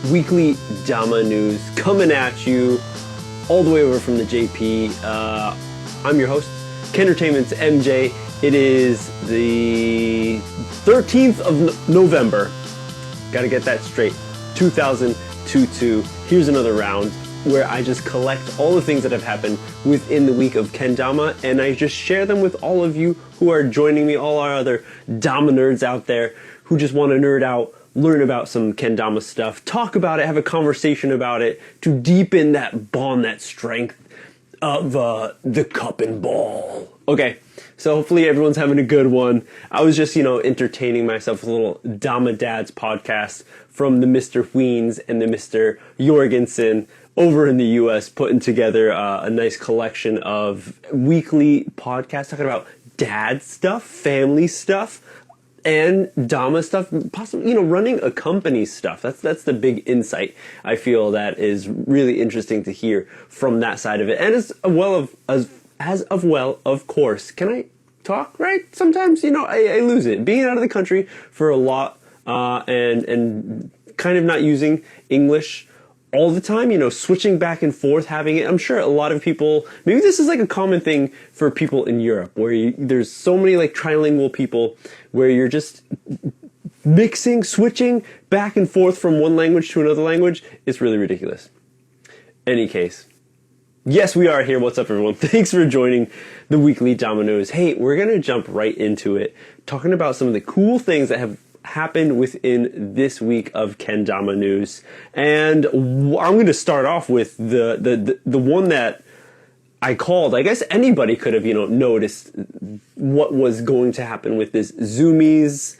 weekly Dama news coming at you all the way over from the JP. I'm your host, Kendertainment's MJ. It is the 13th of November. Gotta get that straight. 2022. Here's another round where I just collect all the things that have happened within the week of kendama, and I just share them with all of you who are joining me, all our other Dama nerds out there who just want to nerd out, learn about some kendama stuff, talk about it, have a conversation about it, to deepen that bond, that strength of the cup and ball. Okay, so hopefully everyone's having a good one. I was just, entertaining myself with a little Dama Dads podcast from the Mr. Weens and the Mr. Jorgensen over in the US, putting together a nice collection of weekly podcasts talking about dad stuff, family stuff, and Dama stuff, possibly, running a company stuff. That's the big insight I feel that is really interesting to hear from that side of it. And as well, of course, can I talk right? Sometimes, I lose it. Being out of the country for a lot, and kind of not using English all the time, switching back and forth, having it. I'm sure a lot of people, maybe this is like a common thing for people in Europe, where there's so many like trilingual people where you're just mixing, switching back and forth from one language to another language. It's really ridiculous. Any case, yes, we are here. What's up, everyone? Thanks for joining the weekly Dama News. Hey, we're going to jump right into it, talking about some of the cool things that have happened within this week of kendama news. And I'm going to start off with the one that I called. I guess anybody could have, noticed what was going to happen with this Zoomies,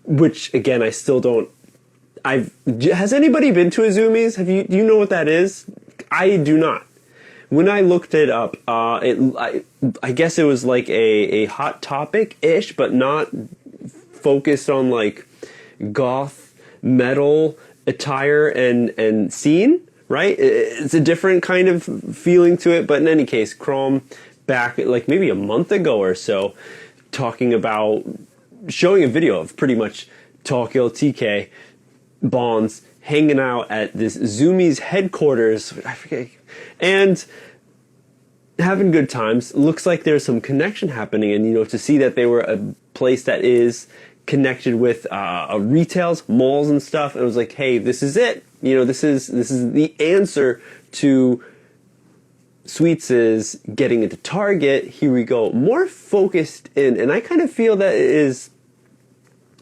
which again, I still don't. Has anybody been to a Zoomies? Do you know what that is? I do not. When I looked it up, I guess it was like a hot topic-ish, but not focused on like goth metal attire and scene, right? It's a different kind of feeling to it. But in any case, Krom back like maybe a month ago or so, talking about showing a video of pretty much Tokyo TK Bonds hanging out at this Zoomies headquarters, I forget, and having good times. Looks like there's some connection happening, and to see that they were a place that is connected with retails, malls and stuff. It was like, hey, this is it. This is the answer to Sweets' getting into Target. Here we go, more focused in, and I kind of feel that it is,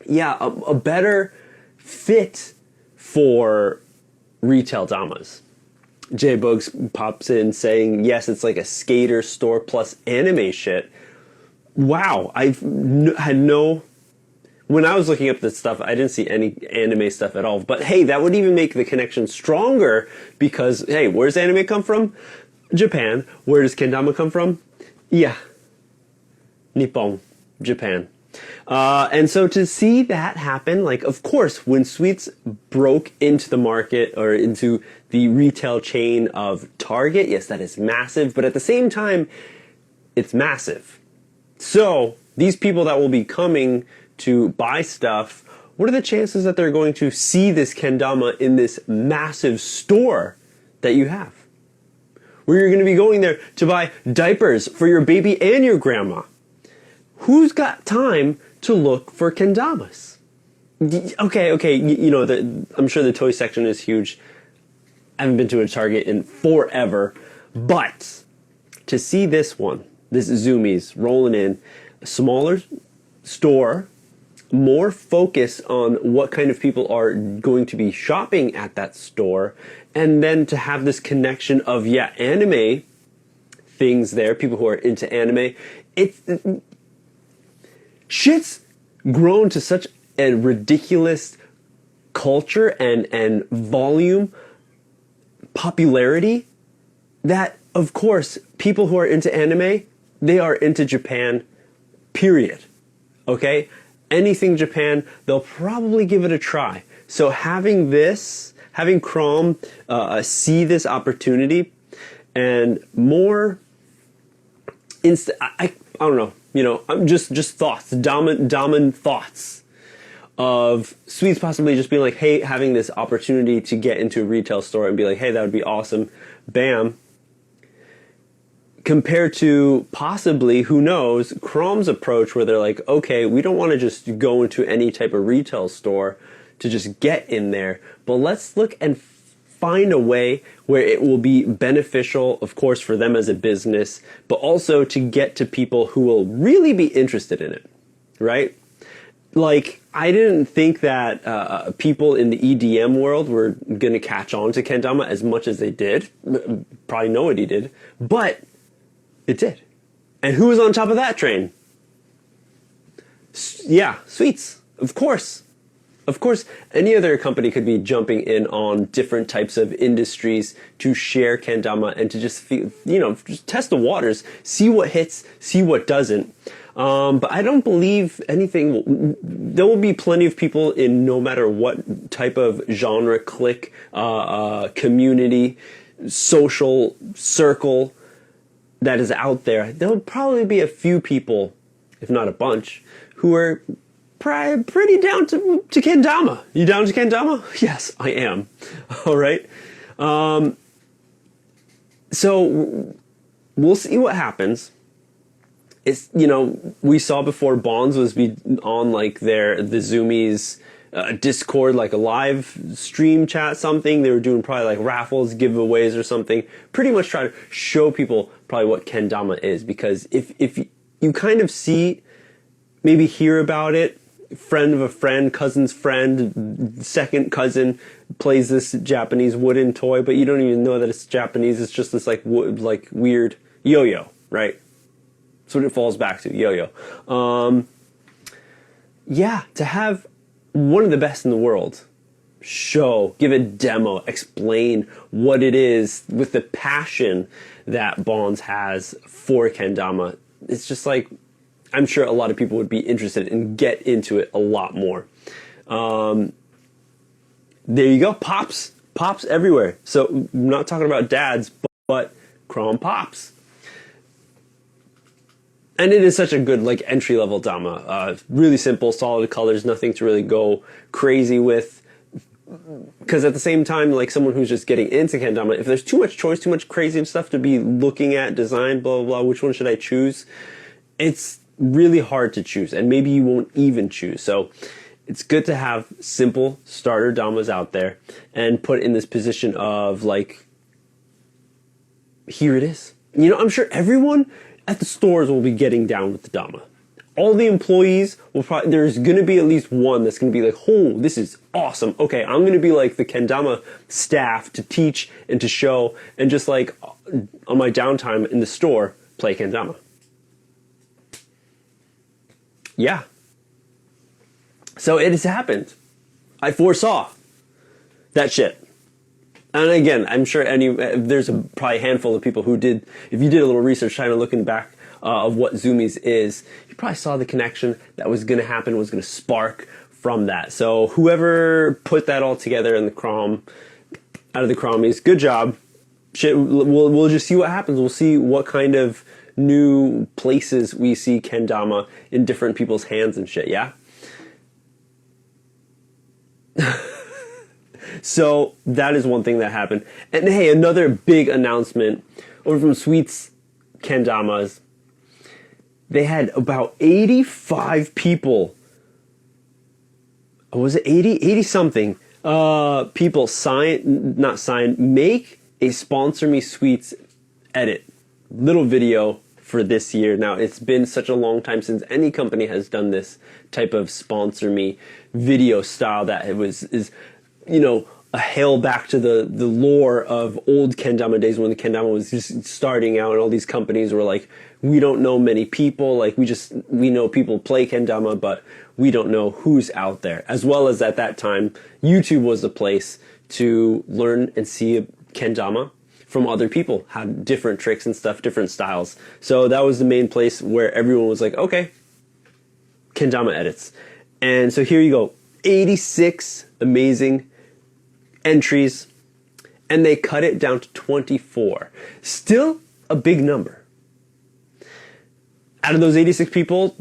a better fit for retail Damas. J Bugs pops in saying, yes, it's like a skater store plus anime shit. Wow, when I was looking up this stuff, I didn't see any anime stuff at all. But hey, that would even make the connection stronger because, hey, where does anime come from? Japan. Where does kendama come from? Yeah, Nippon, Japan. And so to see that happen, like, of course, when Sweets broke into the market or into the retail chain of Target, yes, that is massive. But at the same time, it's massive. So these people that will be coming to buy stuff, what are the chances that they're going to see this kendama in this massive store that you have? Where you're going to be going there to buy diapers for your baby and your grandma. Who's got time to look for kendamas? Okay, I'm sure the toy section is huge. I haven't been to a Target in forever, but to see this one, this Zoomies rolling in, a smaller store, more focus on what kind of people are going to be shopping at that store, and then to have this connection of, anime things there, people who are into anime. Shit's grown to such a ridiculous culture and volume, popularity, that, of course, people who are into anime, they are into Japan, period. Okay? Anything Japan, they'll probably give it a try. So having Krom see this opportunity and more I don't know, I'm just thoughts, Dama thoughts of Sweets possibly just being like, hey, having this opportunity to get into a retail store and be like, hey, that would be awesome. Bam. Compared to possibly, who knows, Krom's approach where they're like, okay, we don't want to just go into any type of retail store to just get in there, but let's look and find a way where it will be beneficial, of course, for them as a business, but also to get to people who will really be interested in it, right? Like, I didn't think that people in the EDM world were going to catch on to kendama as much as they did. Probably nobody did, but it did. And who was on top of that train? Yeah, Sweets, of course. Of course, any other company could be jumping in on different types of industries to share kendama and to just feel, just test the waters, see what hits, see what doesn't. But I don't believe anything. There will be plenty of people in no matter what type of genre, clique, community, social circle that is out there. There'll probably be a few people, if not a bunch, who are pretty down to kendama. You down to kendama? Yes, I am. All right. So we'll see what happens. It's, we saw before Bonds was on like the Zoomies Discord, like a live stream chat, something. They were doing probably like raffles, giveaways or something. Pretty much try to show people probably what kendama is, because if you kind of see, maybe hear about it, friend of a friend, cousin's friend, second cousin plays this Japanese wooden toy, but you don't even know that it's Japanese. It's just this like weird yo-yo, right? That's what it falls back to, yo-yo. Yeah, to have one of the best in the world show, give a demo, explain what it is with the passion that Bonds has for kendama. It's just like, I'm sure a lot of people would be interested and get into it a lot more. There you go, pops everywhere. So I'm not talking about dads, but Krom pops. And it is such a good like entry level Dama. Really simple, solid colors, nothing to really go crazy with. Because at the same time, like someone who's just getting into kendama, if there's too much choice, too much crazy stuff to be looking at, design, blah, blah, blah, which one should I choose? It's really hard to choose, and maybe you won't even choose. So it's good to have simple starter Damas out there and put in this position of like, here it is. I'm sure everyone at the stores will be getting down with the Dama. All the employees will probably, there's going to be at least one that's going to be like, oh, this is awesome. Okay, I'm going to be like the kendama staff to teach and to show, and just like on my downtime in the store, play kendama. Yeah. So it has happened. I foresaw that shit. And again, I'm sure there's probably a handful of people who did, if you did a little research trying to looking back of what Zoomies is, you probably saw the connection that was going to happen, was going to spark from that. So whoever put that all together in the Krom, out of the Kromies, good job. Shit, we'll just see what happens. We'll see what kind of new places we see kendama in different people's hands and shit, yeah? So that is one thing that happened. And hey, another big announcement over from Sweets Kendamas. They had about 85 people. Was it 80? 80 something people make a Sponsor Me Sweets edit little video for this year. Now, it's been such a long time since any company has done this type of Sponsor Me video style that is a hail back to the lore of old kendama days when the kendama was just starting out, and all these companies were like, we don't know many people, like we know people play kendama, but we don't know who's out there. As well as at that time, YouTube was the place to learn and see kendama from other people, had different tricks and stuff, different styles. So that was the main place where everyone was like, okay, kendama edits. And so here you go, 86 amazing entries, and they cut it down to 24. Still a big number. Out of those 86 people,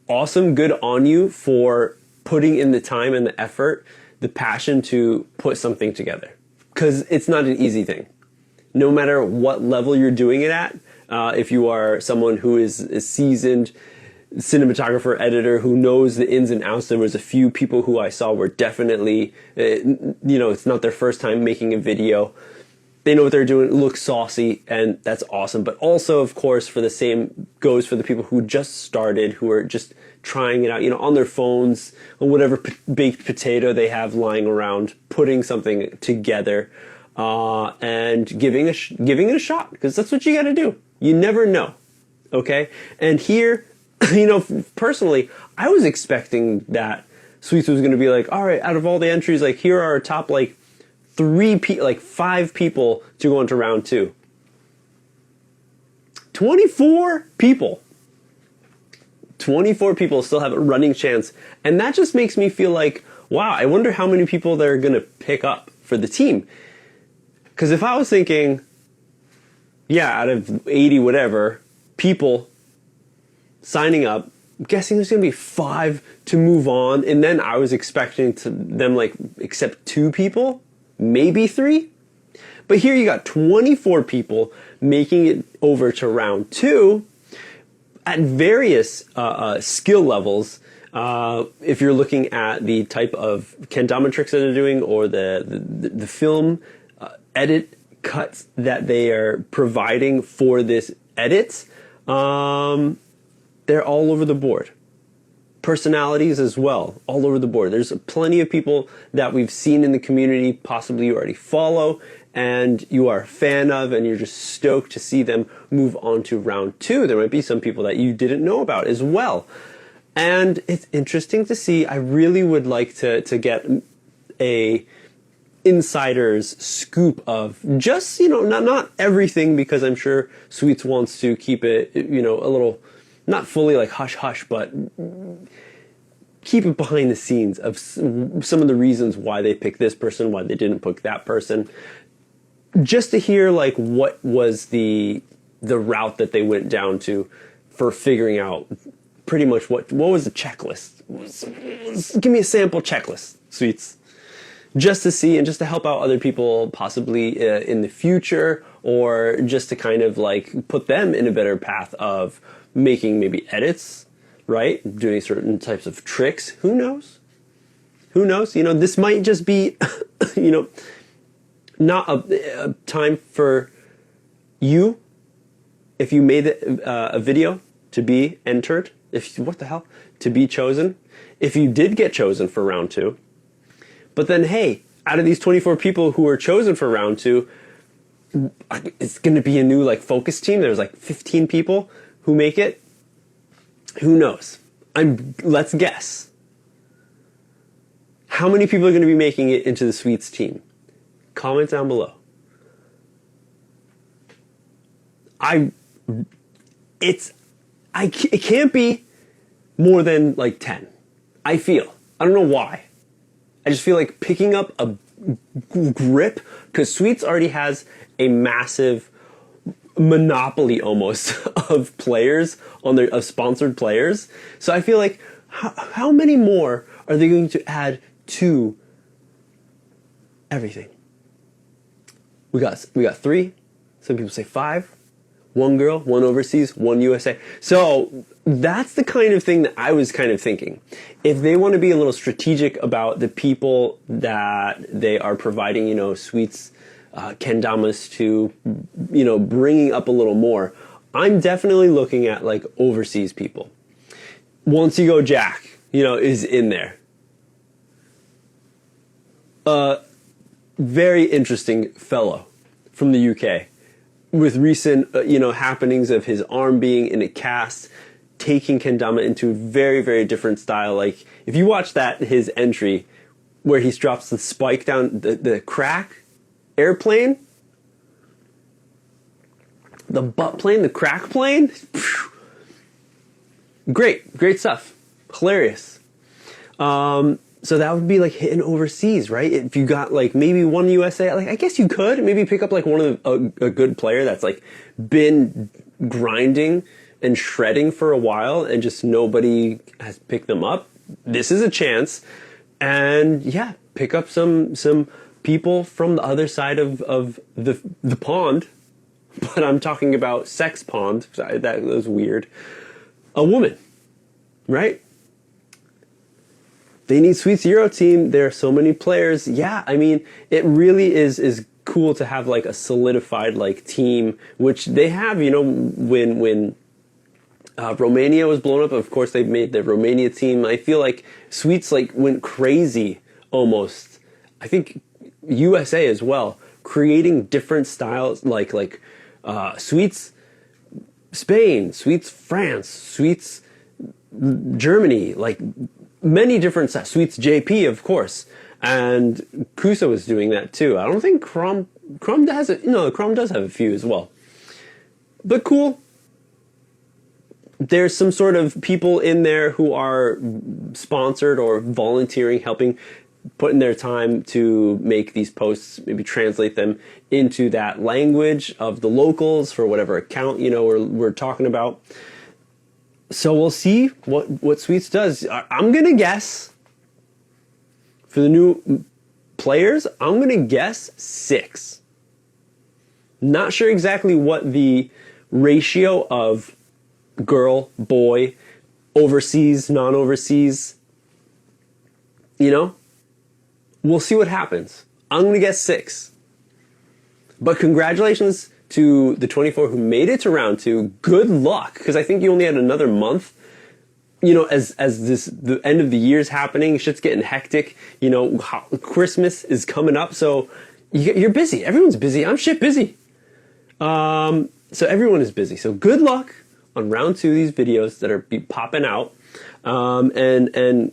awesome, good on you for putting in the time and the effort, the passion to put something together. Because it's not an easy thing. No matter what level you're doing it at, if you are someone who is a seasoned cinematographer, editor, who knows the ins and outs, there was a few people who I saw were definitely, it's not their first time making a video. They know what they're doing, it looks saucy, and that's awesome. But also, of course, for the same goes for the people who just started, who are just trying it out, on their phones, or whatever baked potato they have lying around, putting something together, and giving it a shot, because that's what you gotta do. You never know, okay? And here, personally, I was expecting that Sweets was gonna be like, all right, out of all the entries, like, here are our top, like, 5 people to go into round 2. 24 people. 24 people still have a running chance. And that just makes me feel like, wow, I wonder how many people they're going to pick up for the team. Because if I was thinking, out of 80 whatever people signing up, I'm guessing there's going to be 5 to move on. And then I was expecting them like accept 2 people, maybe 3. But here you got 24 people making it over to round 2 at various skill levels. If you're looking at the type of kendama tricks that they're doing, or the film edit cuts that they are providing for this edits, they're all over the board. Personalities as well, all over the board. There's plenty of people that we've seen in the community, possibly you already follow, and you are a fan of, and you're just stoked to see them move on to round 2. There might be some people that you didn't know about as well. And it's interesting to see. I really would like to get a insider's scoop of just, not everything, because I'm sure Sweets wants to keep it, a little, not fully like hush hush, but keep it behind the scenes of some of the reasons why they picked this person, why they didn't pick that person. Just to hear like what was the route that they went down to for figuring out pretty much what was the checklist. Give me a sample checklist, Sweets. Just to see and just to help out other people possibly in the future, or just to kind of like put them in a better path of making maybe edits, right? Doing certain types of tricks. Who knows? Who knows? This might just be, not a time for you, if you made a video, to be entered. To be chosen. If you did get chosen for round 2. But then, hey, out of these 24 people who were chosen for round 2, it's going to be a new like focus team. There's like 15 people who make it. Who knows? Let's guess. How many people are going to be making it into the Sweets team? Comment down below. It can't be more than like 10. I feel. I don't know why. I just feel like picking up a grip, because Sweets already has a massive monopoly almost of players of sponsored players. So I feel like how many more are they going to add to everything? We got 3. Some people say 5. 1 girl, 1 overseas, 1 USA. So that's the kind of thing that I was kind of thinking. If they want to be a little strategic about the people that they are providing, Sweets, kendamas to, bringing up a little more, I'm definitely looking at like overseas people. Once you go Jack, is in there. Very interesting fellow from the UK. With recent, happenings of his arm being in a cast, taking kendama into a very, very different style. Like, if you watch his entry, where he drops the spike down the crack airplane, the butt plane, the crack plane, great stuff, hilarious. So that would be like hitting overseas, right? If you got like maybe 1 USA, like I guess you could maybe pick up like one of a good player that's like been grinding and shredding for a while and just nobody has picked them up. this is a chance, and yeah, pick up some people from the other side of the pond. But I'm talking about sex pond. That was weird. A woman, right? They need Sweets Euro team. There are so many players. Yeah, I mean, it really is cool to have like a solidified like team, which they have. You know, when Romania was blown up, of course they made the Romania team. I feel like Sweets like went crazy almost. I think USA as well, creating different styles like Sweets Spain, Sweets France, Sweets Germany, like many different styles. Sweets JP, of course, and Kusa was doing that too. I don't think Krom does it. No, Krom does have a few as well, but cool. There's some sort of people in there who are sponsored or volunteering, helping, putting their time to make these posts, maybe translate them into that language of the locals for whatever account, you know, we're talking about. So we'll see what Sweets does. I'm going to guess for the new players, I'm going to guess 6. Not sure exactly what the ratio of girl, boy, overseas, non-overseas, you know? We'll see what happens. I'm going to guess 6. But congratulations to the 24 who made it to round 2. Good luck, because I think you only had another month. You know, as the end of the year's happening, shit's getting hectic. You know, Christmas is coming up, so you're busy. Everyone's busy. I'm shit busy. So everyone is busy. So good luck on round 2 of these videos that are popping out. And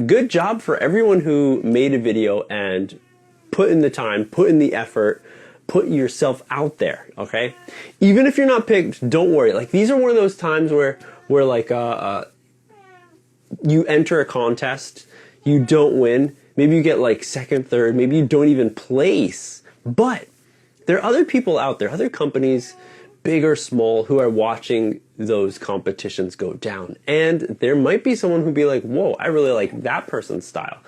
good job for everyone who made a video and put in the time, put in the effort, put yourself out there, okay? Even if you're not picked, don't worry. Like, these are one of those times where like you enter a contest, you don't win, maybe you get like second, third, maybe you don't even place, but there are other people out there, other companies, big or small, who are watching those competitions go down. And there might be someone who'd be like, whoa, I really like that person's style.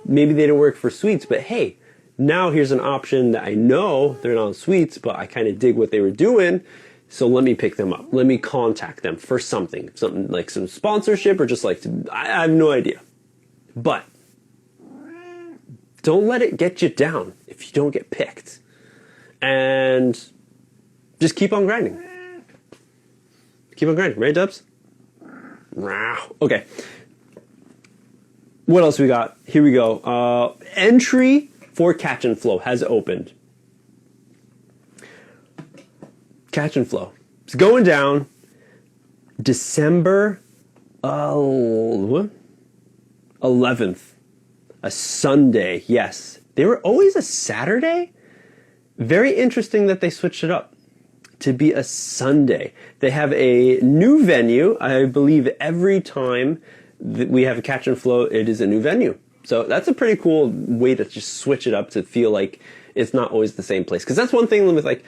Maybe they didn't work for Sweets, but hey, now here's an option that I know they're not on Sweets, but I kind of dig what they were doing, so let me pick them up. Let me contact them for something like some sponsorship, or just like, I have no idea. But don't let it get you down if you don't get picked. And just keep on grinding. Keep on grinding, right, Dubs? Okay. What else we got? Here we go. Entry for Catch and Flow has opened. Catch and Flow. It's going down December 11th. A Sunday, yes. They were always a Saturday? Very interesting that they switched it up to be a Sunday. They have a new venue. I believe every time that we have a Catch and Flow, it is a new venue. So that's a pretty cool way to just switch it up to feel like it's not always the same place. Because that's one thing with like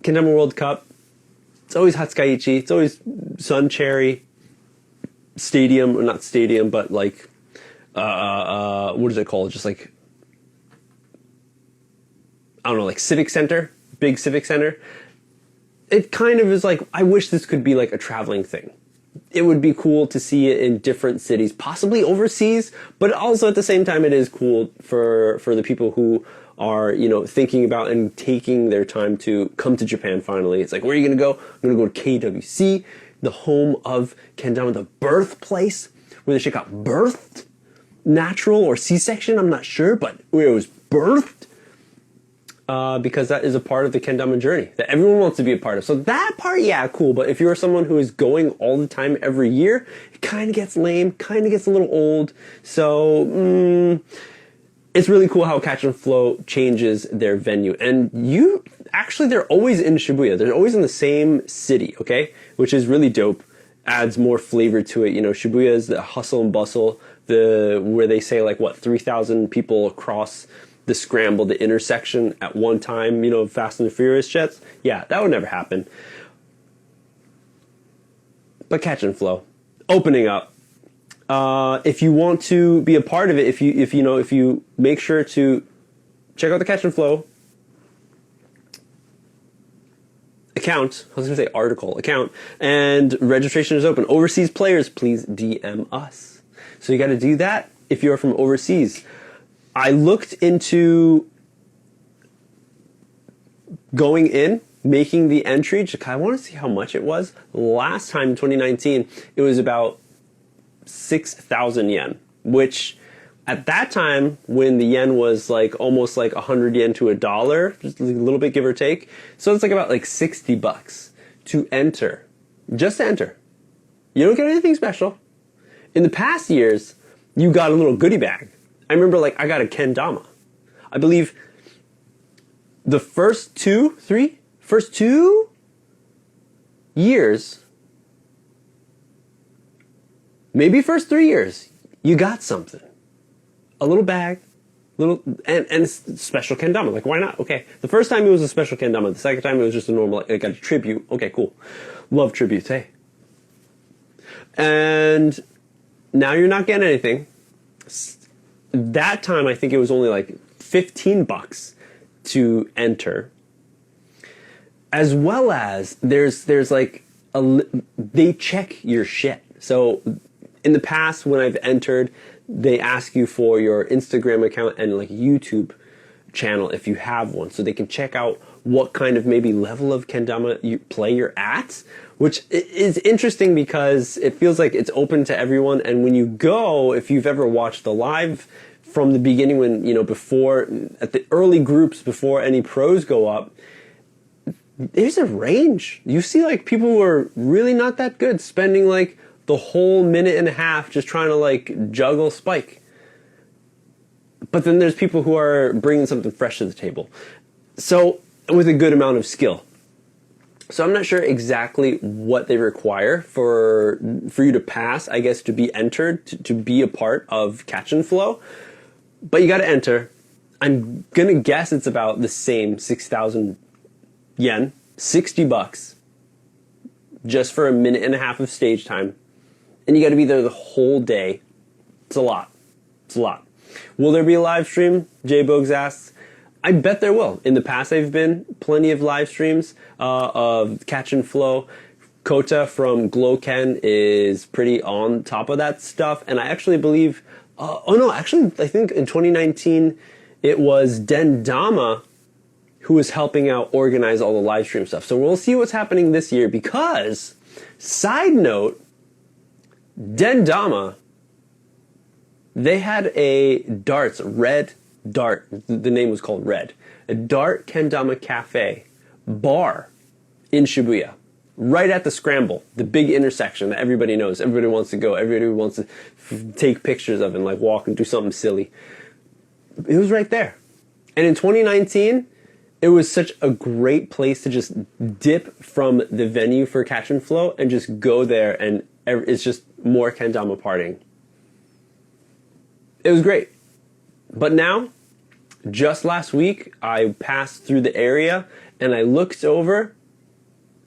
Kendama World Cup. It's always Hatsukaichi. It's always Sun Cherry Stadium, or not stadium, but like, what is it called? Just like, I don't know, like Civic Center, big Civic Center. It kind of is like, I wish this could be like a traveling thing. It would be cool to see it in different cities, possibly overseas, but also at the same time, it is cool for the people who are, you know, thinking about and taking their time to come to Japan finally. It's like, where are you going to go? I'm going to go to KWC, the home of kendama, the birthplace where the shit got birthed. Natural or C-section, I'm not sure, but where it was birthed. Because that is a part of the kendama journey that everyone wants to be a part of. So that part, yeah, cool. But if you're someone who is going all the time every year, it kind of gets lame, kind of gets a little old. So it's really cool how Catch and Flow changes their venue. And they're always in Shibuya. They're always in the same city, okay? Which is really dope. Adds more flavor to it. You know, Shibuya is the hustle and bustle, where they say like, 3,000 people across the scramble, the intersection at one time, you know, Fast and the Furious jets. Yeah, that would never happen. But Catch and Flow, opening up. If you want to be a part of it, if you make sure to check out the Catch and Flow account, I was going to say article, account, and registration is open. Overseas players, please DM us. So you got to do that if you're from overseas. I looked into going in, making the entry. I want to see how much it was. Last time in 2019, it was about 6,000 yen, which at that time, when the yen was like almost like 100 yen to $1, just a little bit give or take, so it's like about like $60 to enter, just to enter. You don't get anything special. In the past years, you got a little goodie bag. I remember like I got a kendama. I believe the first two years, maybe first 3 years, you got something. A little bag, and special kendama. Like, why not? Okay. The first time it was a special kendama. The second time it was just a normal, like a tribute. Okay, cool. Love tributes, hey. And now you're not getting anything. That time I think it was only like $15 to enter. As well as there's like they check your shit. So in the past when I've entered, they ask you for your Instagram account and like YouTube channel if you have one, so they can check out what kind of maybe level of kendama you're at, which is interesting because it feels like it's open to everyone. And when you go, if you've ever watched the live from the beginning, when before at the early groups before any pros go up, there's a range. You see like people who are really not that good spending like the whole minute and a half just trying to like juggle spike. But then there's people who are bringing something fresh to the table. So with a good amount of skill. So I'm not sure exactly what they require for you to pass, I guess, to be entered, to be a part of Catch and Flow. But you got to enter. I'm going to guess it's about the same 6,000 yen, $60, just for a minute and a half of stage time. And you got to be there the whole day. It's a lot. It's a lot. Will there be a live stream? Jay Bogues asks. I bet there will. In the past, there have been plenty of live streams of Catch and Flow. Kota from Gloken is pretty on top of that stuff. And I actually believe, I think in 2019, it was Dama who was helping out organize all the live stream stuff. So we'll see what's happening this year because, side note, Dama, they had a red dart, the name was called Red, a dart kendama cafe bar in Shibuya, right at the Scramble, the big intersection that everybody knows, everybody wants to go, everybody wants to take pictures of and like walk and do something silly. It was right there. And in 2019, it was such a great place to just dip from the venue for Catch and Flow and just go there, and it's just more kendama partying. It was great. But now, just last week, I passed through the area and I looked over,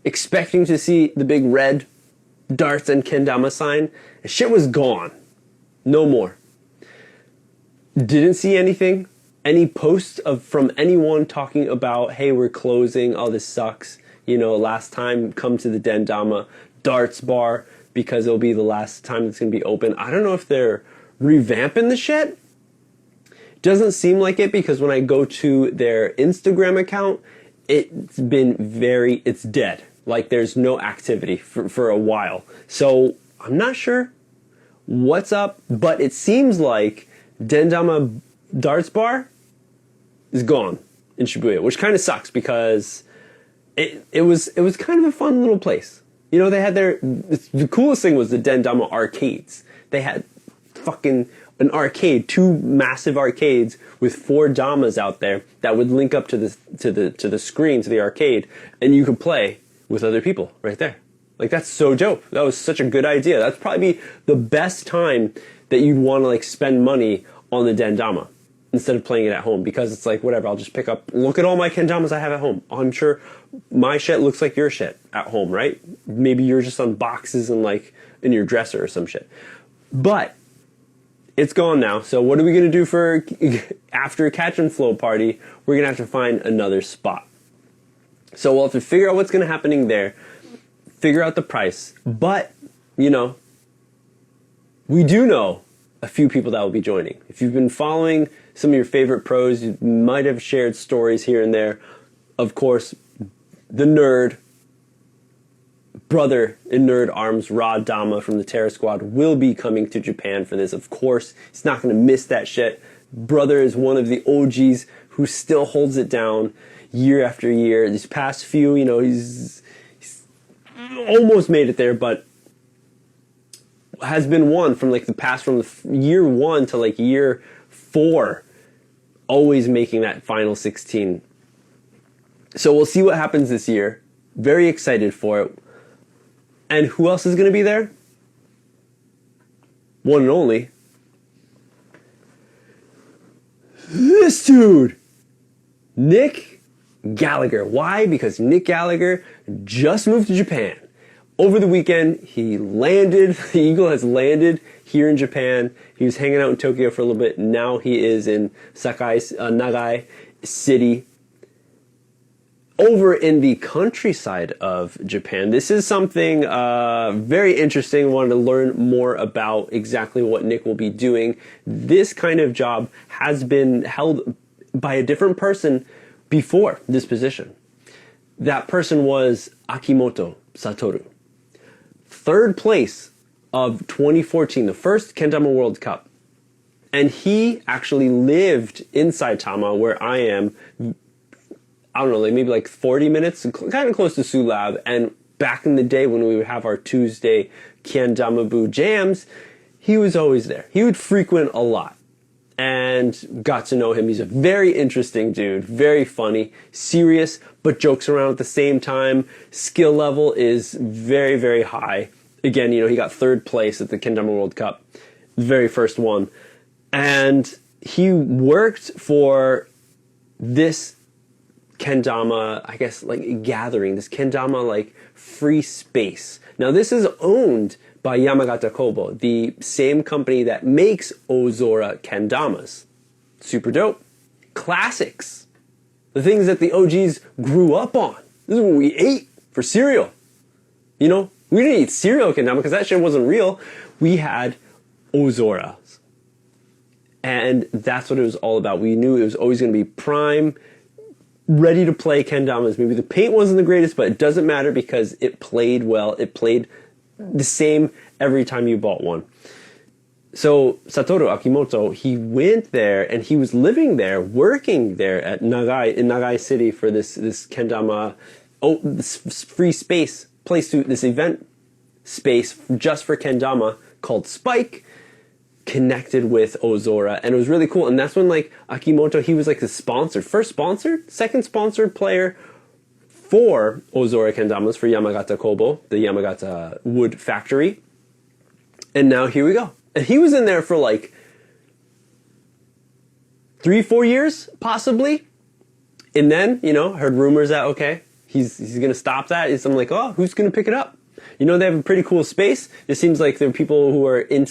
expecting to see the big red darts and kendama sign, and shit was gone. No more. Didn't see anything. Any posts from anyone talking about, hey, we're closing, oh, this sucks. Last time, come to the Dama darts bar because it'll be the last time it's going to be open. I don't know if they're revamping the shit. Doesn't seem like it because when I go to their Instagram account, it's dead. Like there's no activity for a while. So I'm not sure what's up, but it seems like Dama darts bar is gone in Shibuya, which kind of sucks because it was kind of a fun little place. They had the coolest thing was the Dama arcades. They had fucking an arcade, 2 massive arcades with 4 damas out there that would link up to the screen, to the arcade, and you could play with other people right there. Like, that's so dope. That was such a good idea. That's probably the best time that you'd want to like spend money on the Dama instead of playing it at home, because it's like, whatever, I'll just look at all my kendamas I have at home. I'm sure my shit looks like your shit at home, right? Maybe you're just on boxes and like in your dresser or some shit. But it's gone now. So what are we going to do for after Catch and Flow party? We're going to have to find another spot. So we'll have to figure out what's going to happen there, figure out the price. But, you know, we do know a few people that will be joining. If you've been following some of your favorite pros, you might have shared stories here and there. Of course, the nerd, brother in nerd arms, Dama from the Terror Squad, will be coming to Japan for this. Of course, he's not going to miss that shit. Brother is one of the OGs who still holds it down year after year. These past few, you know, he's almost made it there, but has been one from like the past, from year 1 to like year 4, always making that final 16. So we'll see what happens this year. Very excited for it. And who else is going to be there? One and only. This dude! Nick Gallagher. Why? Because Nick Gallagher just moved to Japan. Over the weekend, he landed. The Eagle has landed here in Japan. He was hanging out in Tokyo for a little bit. Now he is in Nagai City, over in the countryside of Japan. This is something very interesting. I wanted to learn more about exactly what Nick will be doing. This kind of job has been held by a different person before this position. That person was Akimoto Satoru. 3rd place of 2014, the first Kendama World Cup. And he actually lived in Saitama, where I am, I don't know, like maybe like 40 minutes, kind of close to Sulab. And back in the day when we would have our Tuesday Kendama-bu jams, he was always there. He would frequent a lot. And got to know him. He's a very interesting dude, very funny, serious, but jokes around at the same time. Skill level is very, very high. Again, you know, he got 3rd place at the Kendama World Cup, the very first one. And he worked for this kendama, I guess, like gathering, this kendama, like free space. Now, this is owned by Yamagata Kobo, the same company that makes Ozora kendamas. Super dope. Classics. The things that the OGs grew up on. This is what we ate for cereal. You know, we didn't eat cereal kendama because that shit wasn't real. We had Ozoras. And that's what it was all about. We knew it was always going to be prime, ready to play kendamas. Maybe the paint wasn't the greatest, but it doesn't matter because it played well. It played the same every time you bought one. So Satoru Akimoto, he went there and he was living there, working there at Nagai, in Nagai City for this kendama, this free space place, to this event space just for kendama called Spike, connected with Ozora, and it was really cool. And that's when like Akimoto, he was like the second sponsored player for Ozora kendamas for Yamagata Kobo, the Yamagata wood factory. And now here we go. And he was in there for like 3-4 years, possibly. And then, you know, heard rumors that, okay, he's going to stop that. I'm like, oh, who's going to pick it up? You know, they have a pretty cool space. It seems like there are people who are in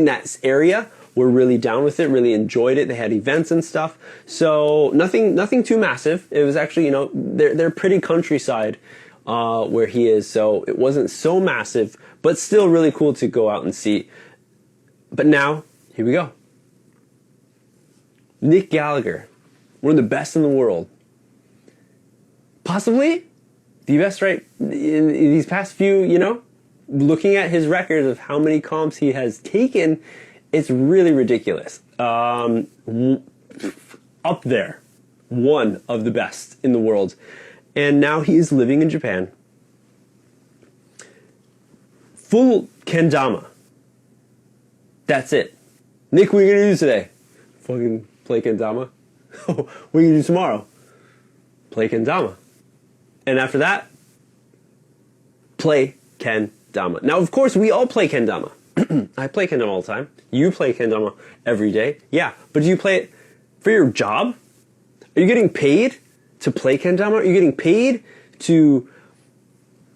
that area were really down with it, really enjoyed it. They had events and stuff. So nothing too massive. It was actually, you know, they're pretty countryside where he is. So it wasn't so massive, but still really cool to go out and see. But now, here we go. Nick Gallagher, one of the best in the world. Possibly the best, right? In these past few, you know, looking at his record of how many comps he has taken, it's really ridiculous. Up there. One of the best in the world. And now he is living in Japan. Full kendama. That's it. Nick, what are you going to do today? Fucking play kendama. What are you going to do tomorrow? Play kendama. And after that, play kendama. Now, of course, we all play kendama. I play kendama all the time. You play kendama every day. Yeah, but do you play it for your job? Are you getting paid to play kendama? Are you getting paid to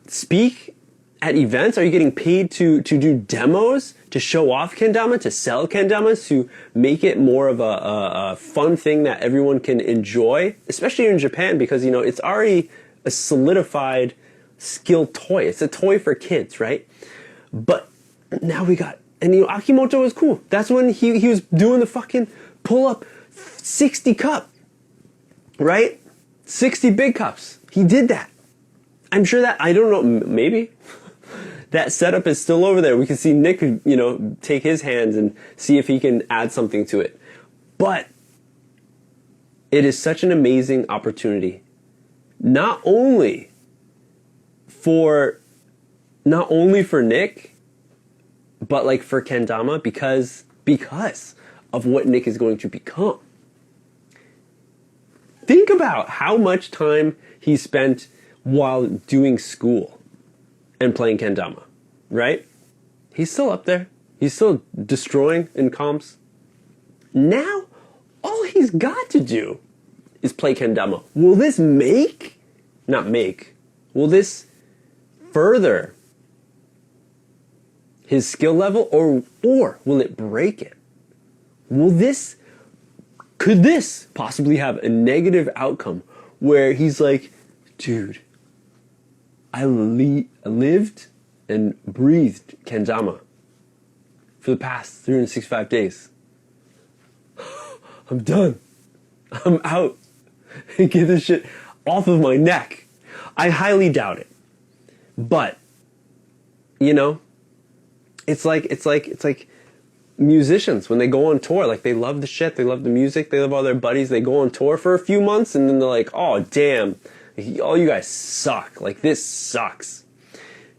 speak at events? Are you getting paid to do demos, to to show off kendama, to sell kendamas, to make it more of a fun thing that everyone can enjoy, especially in Japan, because, you know, it's already a solidified skill toy. It's a toy for kids, right? But now we got, and you know, Akimoto was cool. That's when he was doing the fucking pull-up 60 cup, right? 60 big cups. He did that. I'm sure that, I don't know, maybe that setup is still over there. We can see Nick, you know, take his hands and see if he can add something to it. But it is such an amazing opportunity, not only for Nick, but like for kendama, because of what Nick is going to become. Think about how much time he spent while doing school and playing kendama, right? He's still up there. He's still destroying in comps. Now, all he's got to do is play kendama. Will this will this further his skill level, or will it break it? Could this possibly have a negative outcome where he's like, dude, I lived and breathed kendama for the past 365 days. I'm done. I'm out. Get this shit off of my neck. I highly doubt it. But, you know, it's like musicians when they go on tour. Like, they love the shit, they love the music, they love all their buddies. They go on tour for a few months and then they're like, oh damn, all you guys suck. Like, this sucks.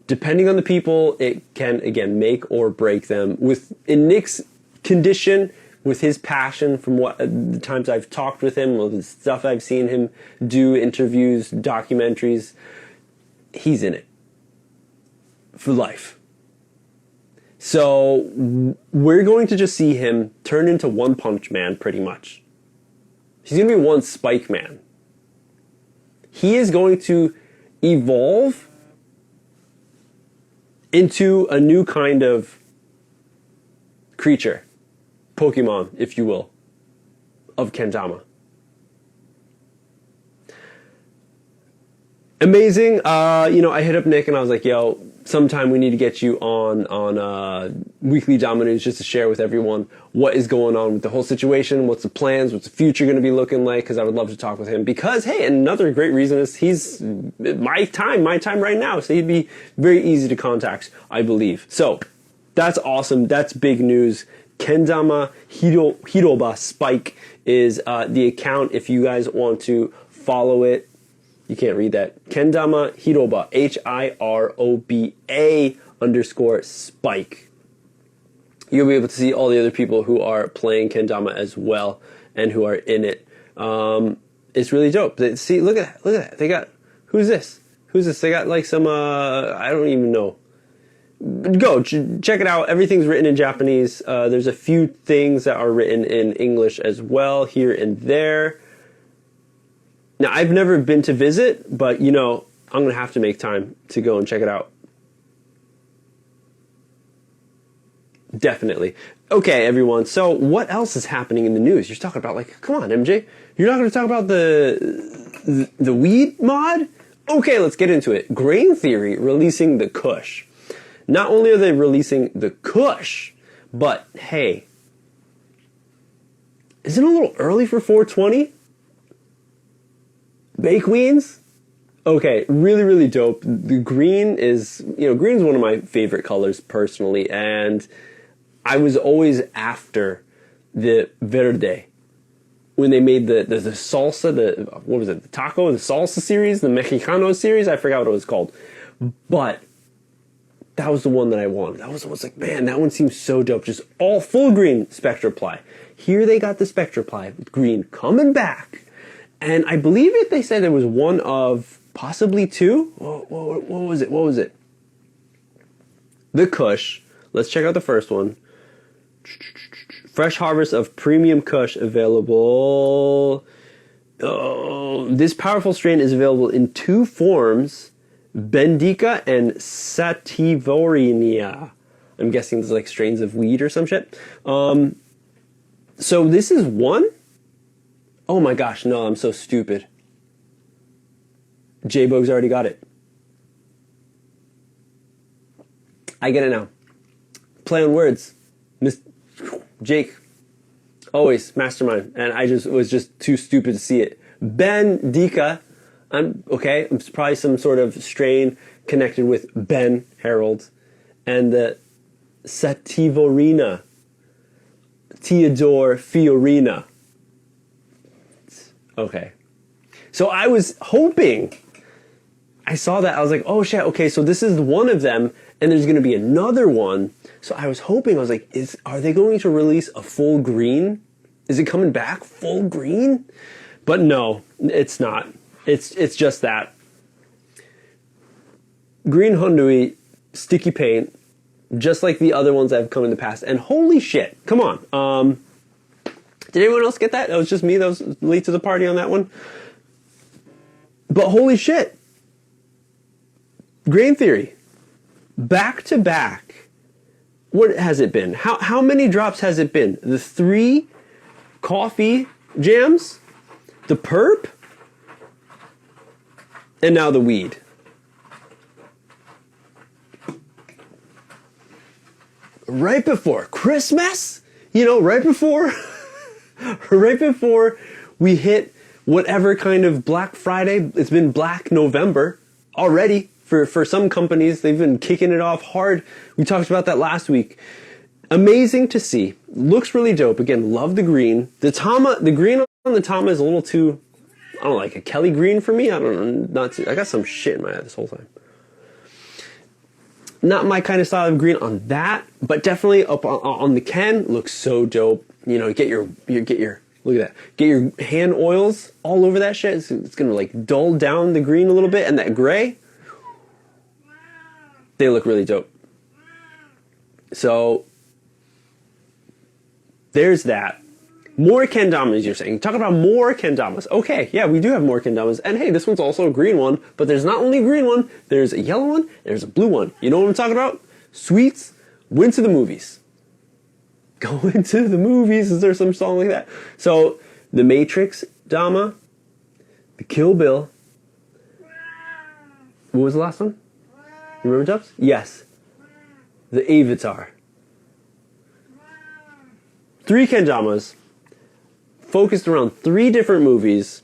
Depending on the people, it can again make or break them. In Nick's condition, with his passion, from what the times I've talked with him, the stuff I've seen him do, interviews, documentaries, he's in it for life. So we're going to just see him turn into One Punch Man, pretty much. He's going to be One Spike Man. He is going to evolve into a new kind of creature, Pokemon, if you will, of kendama. Amazing. You know, I hit up Nick and I was like, yo, sometime we need to get you on Weekly Dama News just to share with everyone what is going on with the whole situation, what's the plans, what's the future going to be looking like, because I would love to talk with him. Because, hey, another great reason is he's my time right now, so he'd be very easy to contact, I believe. So, that's awesome. That's big news. Kendama Hiroba Spike is the account if you guys want to follow it. You can't read that. Kendama Hiroba, HIROBA_Spike. You'll be able to see all the other people who are playing kendama as well and who are in it. It's really dope. See, look at that. They got, who's this? They got like some, I don't even know. Go, check it out. Everything's written in Japanese. There's a few things that are written in English as well, here and there. Now, I've never been to visit, but, you know, I'm going to have to make time to go and check it out. Definitely. Okay, everyone. So, what else is happening in the news? You're talking about, like, come on, MJ. You're not going to talk about the weed mod? Okay, let's get into it. Grain Theory releasing the Kush. Not only are they releasing the Kush, but, hey, is it a little early for 420? Bakeweens? Okay, really, really dope. The green is, green's one of my favorite colors personally, and I was always after the verde. When they made the salsa, the taco, the salsa series, the Mexicano series, I forgot what it was called. But that was the one that I wanted. I was like, man, that one seems so dope. Just all full green Spectraply. Here they got the Spectraply with green coming back. And I believe they said there was one of possibly two. What was it? The Kush. Let's check out the first one. Fresh harvest of premium Kush available. Oh, this powerful strain is available in two forms, Bendica and Sativorinia. I'm guessing there's like strains of weed or some shit. So this is one? Oh my gosh, no, I'm so stupid. J-Bogue's already got it. I get it now. Play on words. Jake, always mastermind. And I was just too stupid to see it. Ben Dika, I'm probably some sort of strain connected with Ben Harold. And the Sativorina, Theodore Fiorina. Okay. So I was hoping, I saw that, I was like, oh shit, okay, so this is one of them, and there's gonna be another one. So I was hoping, I was like, are they going to release a full green? Is it coming back full green? But no, it's not. It's just that. Green Hundui, sticky paint, just like the other ones that have come in the past. And holy shit, come on. Did anyone else get that? That was just me that was late to the party on that one. But holy shit. Grain Theory. Back to back. What has it been? How many drops has it been? The 3 coffee jams, the perp, and now the weed. Right before Christmas, right before we hit whatever kind of Black Friday. It's been Black November already for some companies. They've been kicking it off hard. We talked about that last week. Amazing to see. Looks really dope. Again, love the green. The green on the Dama is a little too, I don't know, like a Kelly green for me. I don't know. I got some shit in my head this whole time. Not my kind of style of green on that, but definitely up on the Ken. Looks so dope. Get your look at that. Get your hand oils all over that shit. It's gonna like dull down the green a little bit, and that gray. They look really dope. So there's that. More kendamas, you're saying. Talk about more kendamas. Okay, yeah, we do have more kendamas. And hey, this one's also a green one, but there's not only a green one, there's a yellow one, there's a blue one. You know what I'm talking about? Sweets, went to the movies. Go into the movies. Is there some song like that? So, the Matrix Dama, the Kill Bill. What was the last one? You remember, Tubbs? Yes. The Avatar. 3 kendamas. Focused around 3 different movies,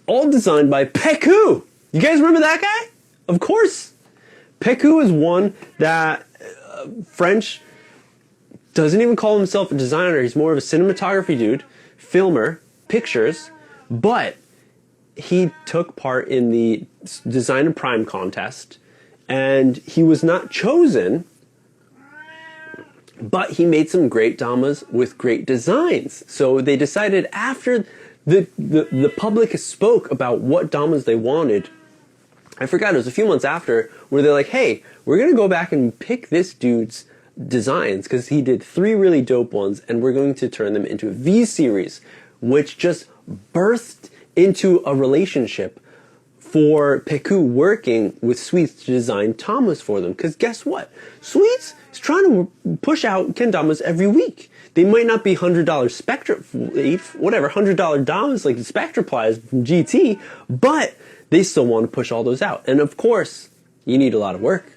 all designed by Peku. You guys remember that guy? Of course. Peku is one that French doesn't even call himself a designer. He's more of a cinematography dude, filmer, pictures, but he took part in the Design and Prime contest, and he was not chosen. But he made some great Damas with great designs. So they decided after the public spoke about what Damas they wanted, I forgot, it was a few months after, where they're like, hey, we're going to go back and pick this dude's designs, because he did 3 really dope ones, and we're going to turn them into a V-series, which just birthed into a relationship for Peku working with Sweets to design Damas for them. Because guess what? Sweets is trying to push out kendamas every week. They might not be $100 Spectra, whatever, $100 Damas like the Spectra Plies from GT, but they still want to push all those out. And of course, you need a lot of work.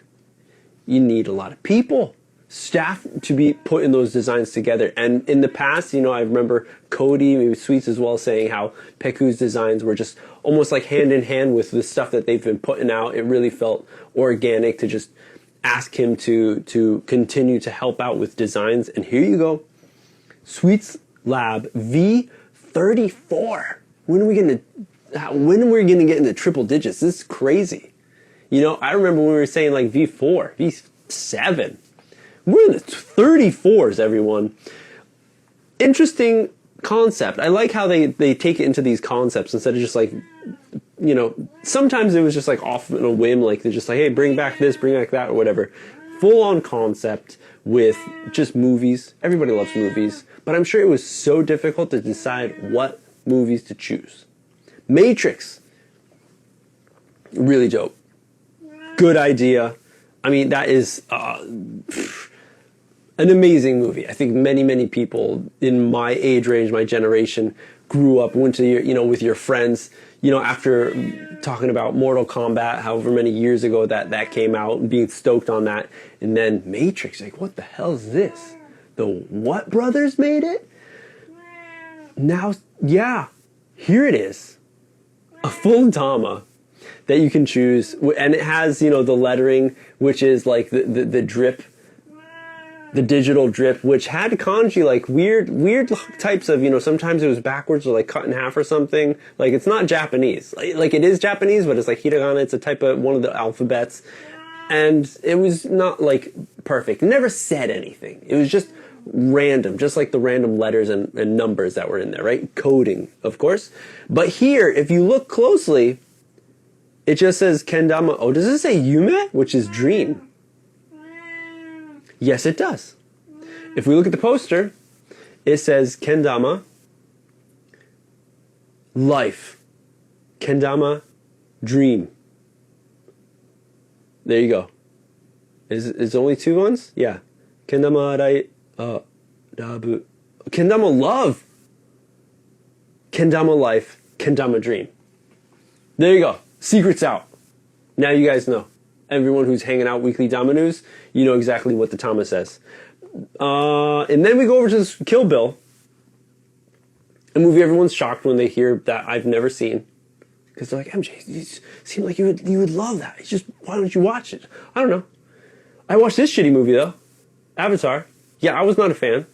You need a lot of people, staff to be putting those designs together. And in the past, I remember Cody, maybe Sweets as well, saying how Peku's designs were just almost like hand in hand with the stuff that they've been putting out. It really felt organic to just ask him to continue to help out with designs. And here you go. Sweets Lab V34. When are we gonna get into triple digits? This is crazy. I remember when we were saying like V4, V7. We're in the 34s, everyone. Interesting concept. I like how they take it into these concepts instead of just like, sometimes it was just like off in a whim, like they're just like, hey, bring back this, bring back that, or whatever. Full on concept with just movies. Everybody loves movies, but I'm sure it was so difficult to decide what movies to choose. Matrix. Really dope. Good idea. I mean, that is an amazing movie. I think many people in my age range, my generation, grew up, went to your, with your friends, after talking about Mortal Kombat, however many years ago that came out, and being stoked on that, and then Matrix, like, what the hell is this? The what brothers made it? Now, yeah, here it is, a full Dama that you can choose, and it has, the lettering, which is like the drip, the digital drip, which had kanji, like weird types of, sometimes it was backwards or like cut in half or something. Like, it's not Japanese. Like it is Japanese, but it's like hiragana. It's a type of one of the alphabets. And it was not like perfect. It never said anything. It was just random, just like the random letters and numbers that were in there, right? Coding, of course. But here, if you look closely, it just says kendama. Oh, does it say yume, which is dream? Yes, it does. If we look at the poster, it says kendama, life. Kendama, dream. There you go. Is only two ones? Yeah. Kendama dabu. Kendama love. Kendama life. Kendama dream. There you go. Secret's out. Now you guys know. Everyone who's hanging out Weekly Dama News, you know exactly what the Tama says. And then we go over to this Kill Bill, a movie everyone's shocked when they hear that I've never seen. Because they're like, MJ, you seem like you would love that. It's just, why don't you watch it? I don't know. I watched this shitty movie, though. Avatar. Yeah, I was not a fan.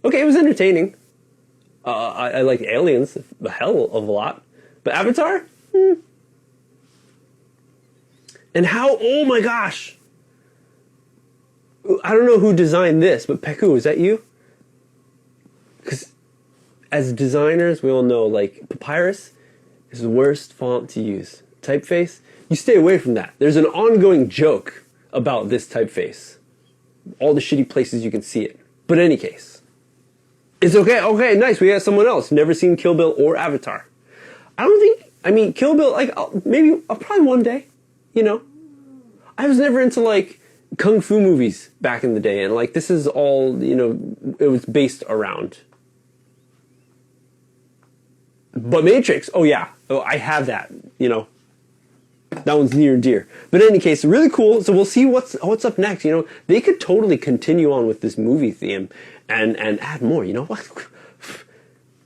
Okay, it was entertaining. I like Aliens a hell of a lot. But Avatar? And how, oh my gosh. I don't know who designed this, but Peku, is that you? Because as designers, we all know, like, Papyrus is the worst font to use. Typeface, you stay away from that. There's an ongoing joke about this typeface. All the shitty places you can see it. But in any case, it's okay. Okay, nice. We got someone else. Never seen Kill Bill or Avatar. Kill Bill, like, probably one day, I was never into, like, kung fu movies back in the day. And, like, this is all, it was based around. But Matrix, oh yeah, I have that, that one's near and dear. But in any case, really cool. So we'll see what's up next. They could totally continue on with this movie theme and add more. What?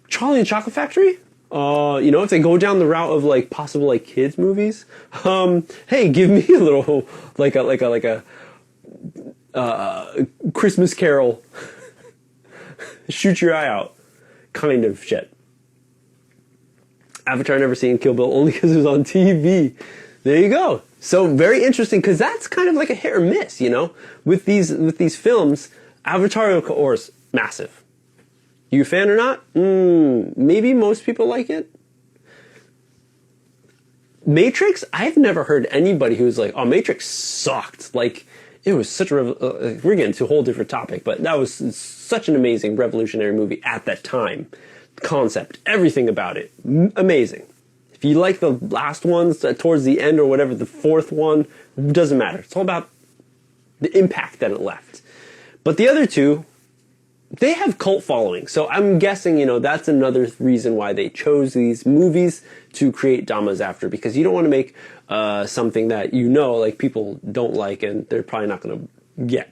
Charlie and the Chocolate Factory? If they go down the route of like possible like kids movies, hey, give me a little like a Christmas Carol, shoot your eye out kind of shit. Avatar, never seen. Kill Bill only because it was on TV. There you go. So very interesting, because that's kind of like a hit or miss, with these films. Avatar, of course, massive. You a fan or not? Maybe most people like it. Matrix, I've never heard anybody who's like, oh, Matrix sucked. Like, it was such a, we're getting to a whole different topic, but that was such an amazing revolutionary movie at that time. Concept, everything about it, amazing. If you like the last ones towards the end or whatever, the fourth one, doesn't matter. It's all about the impact that it left. But the other two, they have cult following. So I'm guessing, that's another reason why they chose these movies to create Damas after, because you don't want to make something that like people don't like and they're probably not going to get,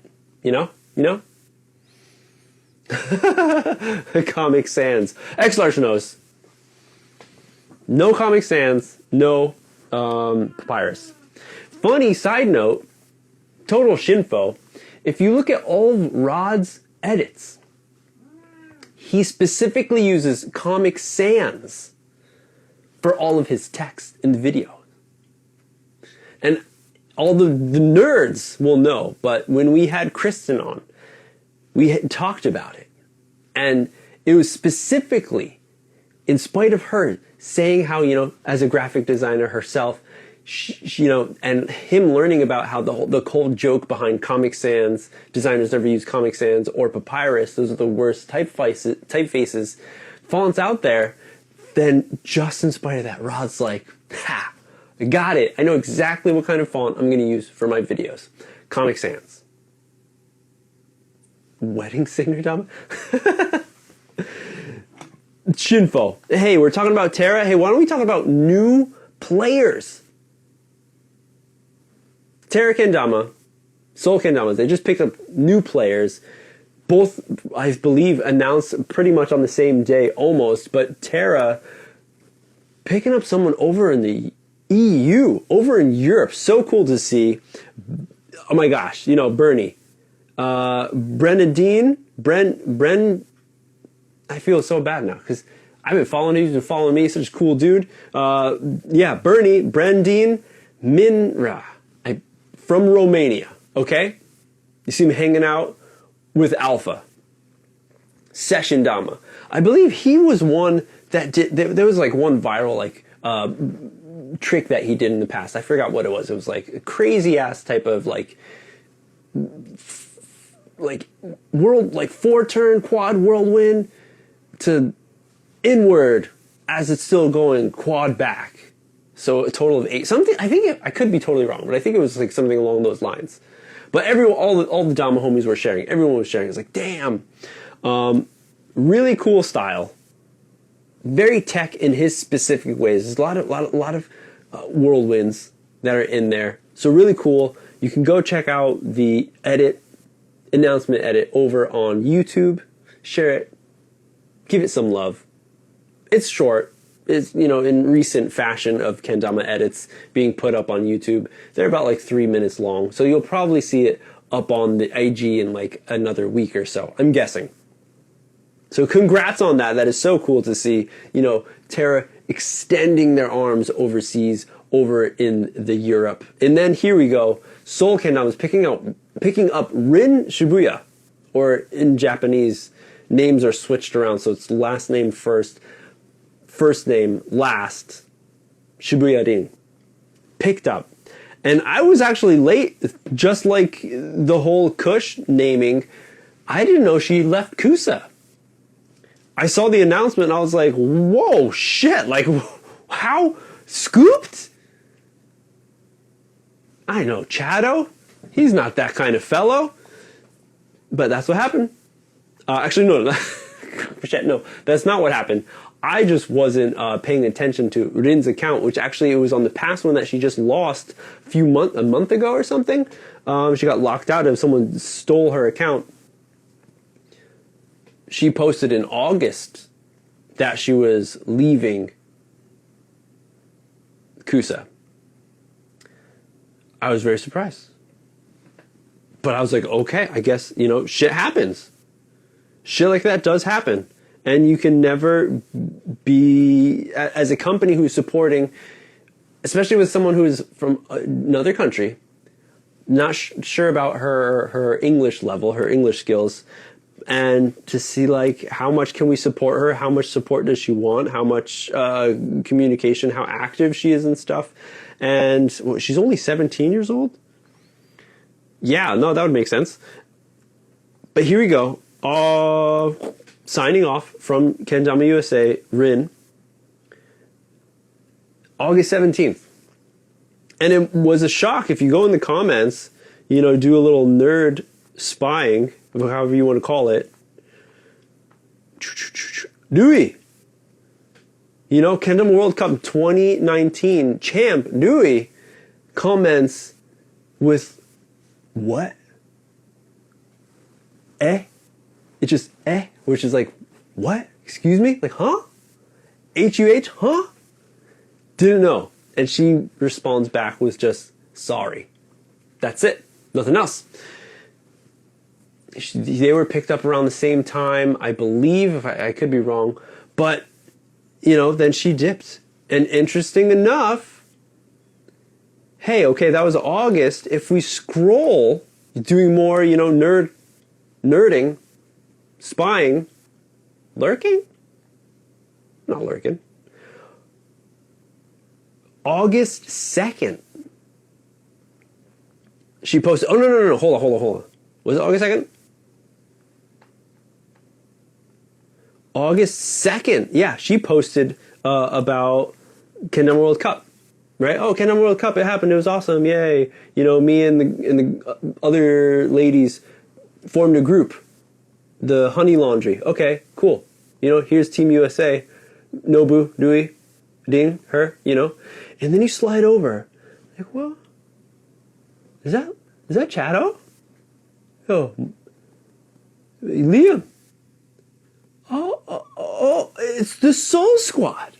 Comic Sans. X-Large knows. No Comic Sans, no Papyrus. Funny side note, total shinfo, if you look at all of Rod's edits, he specifically uses Comic Sans for all of his text in the video. And all the nerds will know, but when we had Kristen on, we had talked about it. And it was specifically, in spite of her saying how, as a graphic designer herself, and him learning about how the cold joke behind Comic Sans, designers never use Comic Sans or Papyrus, those are the worst typefaces, fonts out there, then just in spite of that, Rod's like, ha, I got it. I know exactly what kind of font I'm going to use for my videos. Comic Sans. wedding singer, Dama? Shinfo. Hey, we're talking about Terra. Hey, why don't we talk about new players? Terra Kendama, Soul Kendamas, they just picked up new players. Both, I believe, announced pretty much on the same day almost, but Terra picking up someone over in the EU, over in Europe. So cool to see. Oh my gosh, you know, Bernie. Bren, I feel so bad now because I've been following him, he's been following me, such a cool dude. Yeah, Brandine Minra, from Romania, okay? You see him hanging out with Alpha. Session Dama. I believe he was one that did, there was like one viral like trick that he did in the past. I forgot what it was. It was like a crazy ass type of like world, like 4-turn quad whirlwind to inward as it's still going quad back. So a total of 8. Something, I think I could be totally wrong, but I think it was like something along those lines. But everyone, all the Dama homies were sharing. Everyone was sharing. It's like, damn. Really cool style. Very tech in his specific ways. There's a lot of whirlwinds that are in there. So really cool. You can go check out the announcement edit over on YouTube. Share it. Give it some love. It's short. It's, you know, in recent fashion of kendama edits being put up on YouTube. They're about like 3 minutes long. So you'll probably see it up on the IG in like another week or so, I'm guessing. So congrats on that. That is so cool to see, you know, Terra extending their arms overseas over in the Europe. And then here we go. Soul Kendama is picking up Rin Shibuya, or in Japanese, names are switched around. So it's last name first name last, Shibuya Rin. Picked up. And I was actually late, just like the whole Kush naming. I didn't know she left Kusa. I saw the announcement and I was like, whoa, shit, like, how? Scooped? I know, Chado, he's not that kind of fellow. But that's what happened. Actually, no, shit, no, that's not what happened. I just wasn't paying attention to Rin's account, which actually it was on the past one that she just lost a month ago or something. She got locked out of, someone stole her account. She posted in August that she was leaving Kusa. I was very surprised. But I was like, okay, I guess, you know, shit happens. Shit like that does happen. And you can never be, as a company who's supporting, especially with someone who is from another country, not sure about her English level, her English skills, and to see like how much can we support her, how much support does she want, how much communication, how active she is and stuff. And she's only 17 years old? Yeah, no, that would make sense. But here we go. Signing off from Kendama USA, Rin, August 17th. And it was a shock. If you go in the comments, you know, do a little nerd spying, however you want to call it. Dewey. You know, Kendama World Cup 2019 champ, Dewey, comments with what? It's just which is like, what? Excuse me? Like, huh? H-U-H? Huh? Didn't know. And she responds back with just, sorry. That's it. Nothing else. They were picked up around the same time, I believe, if I could be wrong. But, you know, then she dipped. And interesting enough, hey, okay, that was August. If we scroll, doing more, you know, nerding, spying, lurking? Not lurking. August 2nd. She posted, oh, no, hold on. Was it August 2nd? August 2nd. Yeah, she posted about Kendama World Cup. Right? Oh, Kendama World Cup, it happened, it was awesome, yay. You know, me and the other ladies formed a group. the honey laundry. Okay, cool. You know, here's Team USA. Nobu, Dewey, Ding, her, you know. And then you slide over. Like, well, is that Chado? Oh, Liam. Oh, it's the Soul Squad.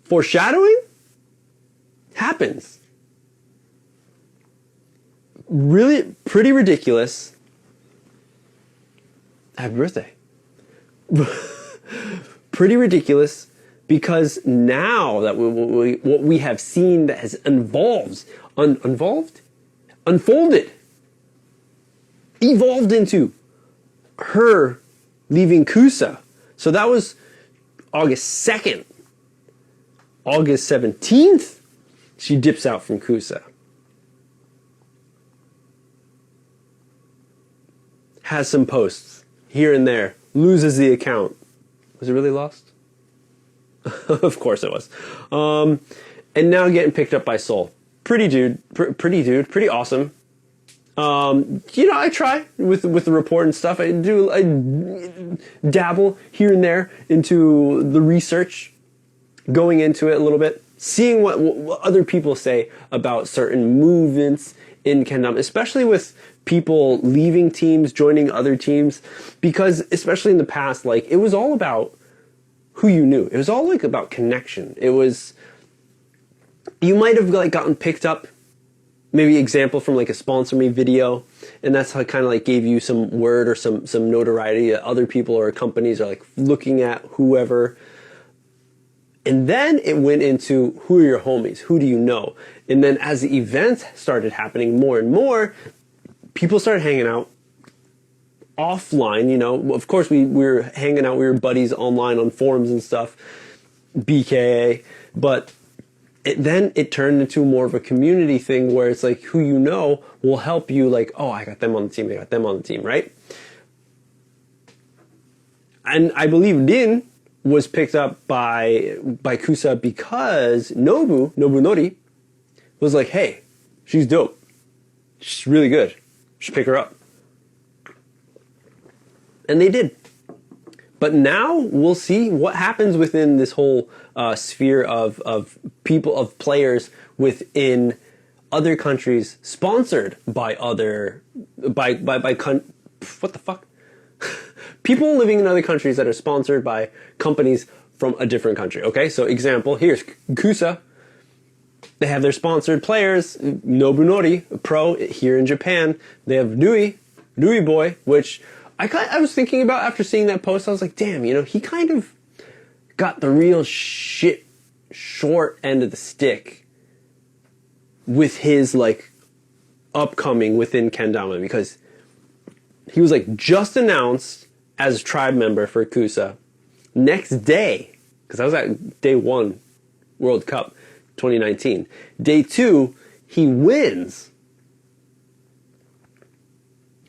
Foreshadowing happens. Really, pretty ridiculous. Happy birthday. Pretty ridiculous, because now that what we have seen that has unfolded, evolved into her leaving Kusa. So that was August 2nd. August 17th, she dips out from Kusa. Has some posts here and there. Loses the account. Was it really lost? Of course it was. And now getting picked up by Soul. Pretty dude. Pretty awesome. You know, I try with the report and stuff. I dabble here and there into the research, going into it a little bit, seeing what other people say about certain movements in kendama, especially with people leaving teams, joining other teams, because especially in the past, like, it was all about who you knew. It was all like about connection. It was, you might have like gotten picked up, maybe example from like a sponsor me video, and that's how it kind of like gave you some word or some notoriety that other people or companies are like looking at whoever. And then it went into who are your homies? Who do you know? And then as the events started happening more and more, people started hanging out offline, you know. Of course, we were hanging out, we were buddies online on forums and stuff, BKA, but then it turned into more of a community thing where it's like who you know will help you, like, oh, I got them on the team, I got them on the team, right? And I believe Din was picked up by Kusa because Nobunori was like, hey, she's dope. She's really good. You should pick her up. And they did. But now we'll see what happens within this whole sphere of people, of players within other countries sponsored by what the fuck? People living in other countries that are sponsored by companies from a different country. Okay, so example, here's Kusa. They have their sponsored players, Nobunori, pro here in Japan. They have Dewey Boy, which I was thinking about after seeing that post. I was like, damn, you know, he kind of got the real short end of the stick with his like upcoming within kendama, because he was like just announced as tribe member for Kusa. Next day, because I was at day 1 World Cup 2019. Day 2, he wins.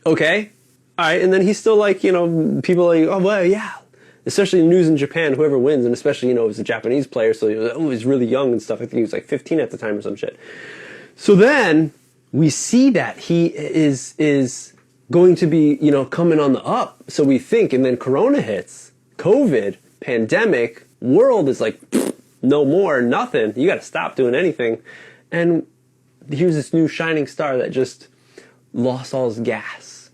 Okay, all right, and then he's still like, you know, people are like, oh well, yeah. Especially news in Japan, whoever wins, and especially, you know, it was a Japanese player, so he's really young and stuff. I think he was like 15 at the time or some shit. So then we see that he is going to be, you know, coming on the up. So we think, and then Corona hits, COVID, pandemic, world is like, no more, nothing. You got to stop doing anything. And here's this new shining star that just lost all his gas.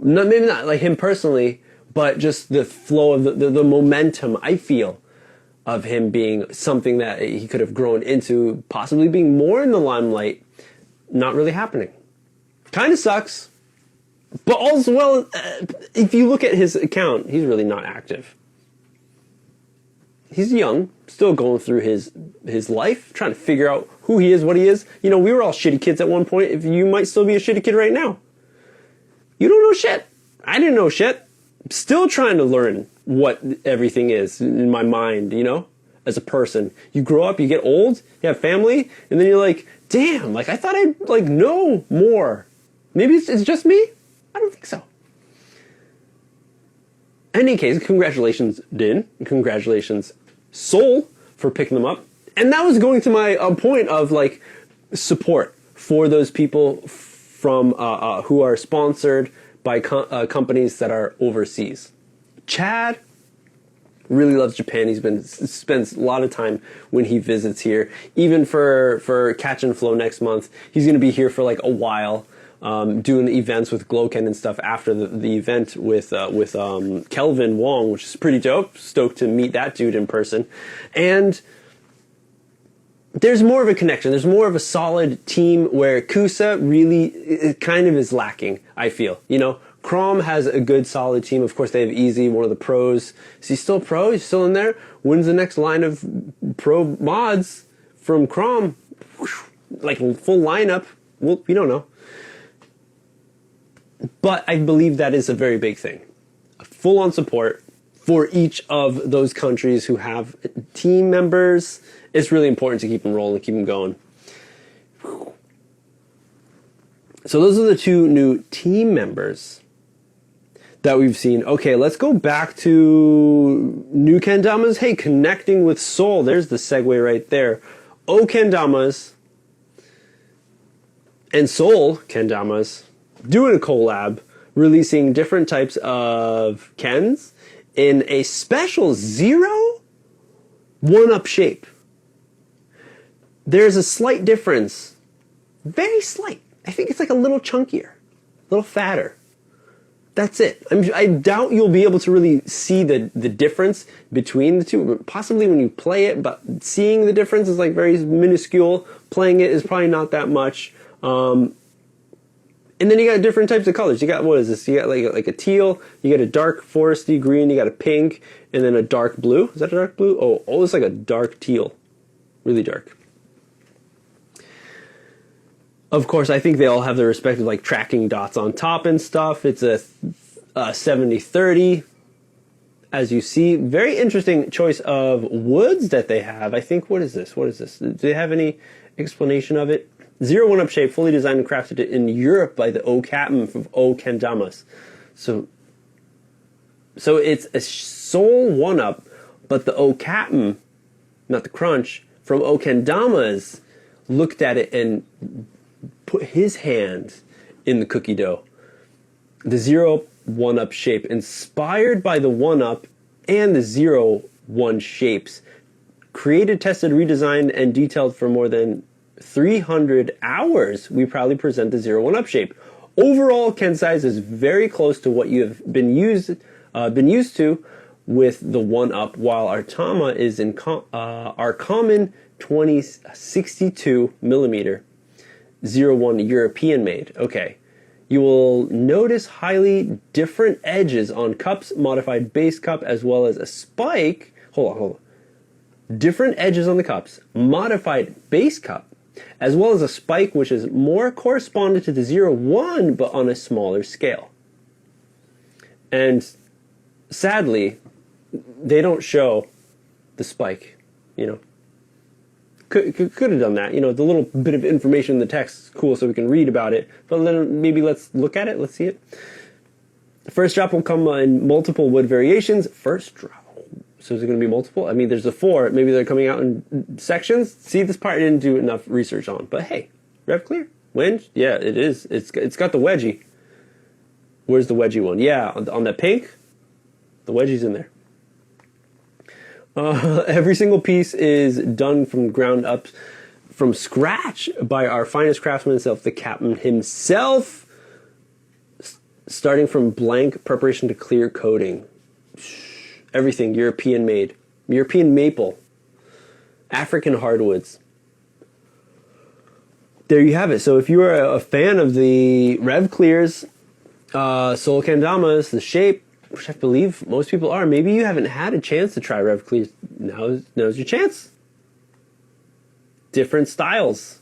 No, maybe not like him personally, but just the flow of the momentum, I feel, of him being something that he could have grown into, possibly being more in the limelight, not really happening. Kind of sucks. But also, well, if you look at his account, he's really not active. He's young, still going through his life, trying to figure out who he is, what he is. You know, we were all shitty kids at one point. If you might still be a shitty kid right now. You don't know shit. I didn't know shit. Still trying to learn what everything is in my mind, you know, as a person. You grow up, you get old, you have family, and then you're like, damn, like I thought I'd like know more. Maybe it's just me? I don't think so. In any case, congratulations, Din. Congratulations, Soul, for picking them up. And that was going to my point of like support for those people from who are sponsored by companies that are overseas. Chad really loves Japan. Spends a lot of time when he visits here. Even for Catch and Flow next month, he's going to be here for like a while, doing events with Gloken and stuff after the event with Kelvin Wong, which is pretty dope. Stoked to meet that dude in person. And there's more of a connection. There's more of a solid team where Kusa really it kind of is lacking, I feel. You know, Krom has a good, solid team. Of course, they have Easy, one of the pros. Is he still pro? He's still in there? When's the next line of pro mods from Krom? Like, full lineup? Well, we don't know. But I believe that is a very big thing. Full-on support for each of those countries who have team members. It's really important to keep them rolling, keep them going. So those are the two new team members that we've seen. Okay, let's go back to new kendamas. Hey, connecting with Seoul. There's the segue right there. Kendamas and Seoul kendamas doing a collab, releasing different types of kens in a special 0 1-up shape. There's a slight difference. Very slight. I think it's like a little chunkier, a little fatter. That's it. I doubt you'll be able to really see the difference between the two. Possibly when you play it, but seeing the difference is like very minuscule. Playing it is probably not that much. And then you got different types of colors. You got, what is this? You got like a teal, you got a dark foresty green, you got a pink, and then a dark blue. Is that a dark blue? Oh, it's like a dark teal. Really dark. Of course, I think they all have their respective like tracking dots on top and stuff. It's a 70-30. As you see, very interesting choice of woods that they have. I think, what is this? What is this? Do they have any explanation of it? 0 1-up shape, fully designed and crafted in Europe by the Captain from Kendamas. So it's a Seoul 1-up, but the Captain, not the Crunch, from Kendamas looked at it and put his hand in the cookie dough. The 0 1-up shape, inspired by the 1-up and the 0 1 shapes. Created, tested, redesigned, and detailed for more than 300 hours, we proudly present the 0 1-up shape. Overall, ken size is very close to what you have been used to with the 1-up, while our Dama is in our common 2062 millimeter 01 European made. Okay. You will notice highly different edges on cups, modified base cup, as well as a spike. Hold on. Different edges on the cups, modified base cup, as well as a spike which is more correspondent to the 01, but on a smaller scale. And sadly, they don't show the spike, you know. Could have done that. You know, the little bit of information in the text is cool so we can read about it. But then maybe let's look at it. Let's see it. The first drop will come in multiple wood variations. First drop. So is it going to be multiple? I mean, there's a 4. Maybe they're coming out in sections. See, this part I didn't do enough research on. But hey, rev clear. Wind? Yeah, it is. It's got the wedgie. Where's the wedgie one? Yeah, on that pink, the wedgie's in there. Every single piece is done from ground up, from scratch by our finest craftsman himself, the Captain himself, starting from blank preparation to clear coating. Everything European made. European maple. African hardwoods. There you have it. So if you are a fan of the Rev Clears, Seoul Kendamas, the shape, which I believe most people are. Maybe you haven't had a chance to try Rev Clears. Now's your chance. Different styles.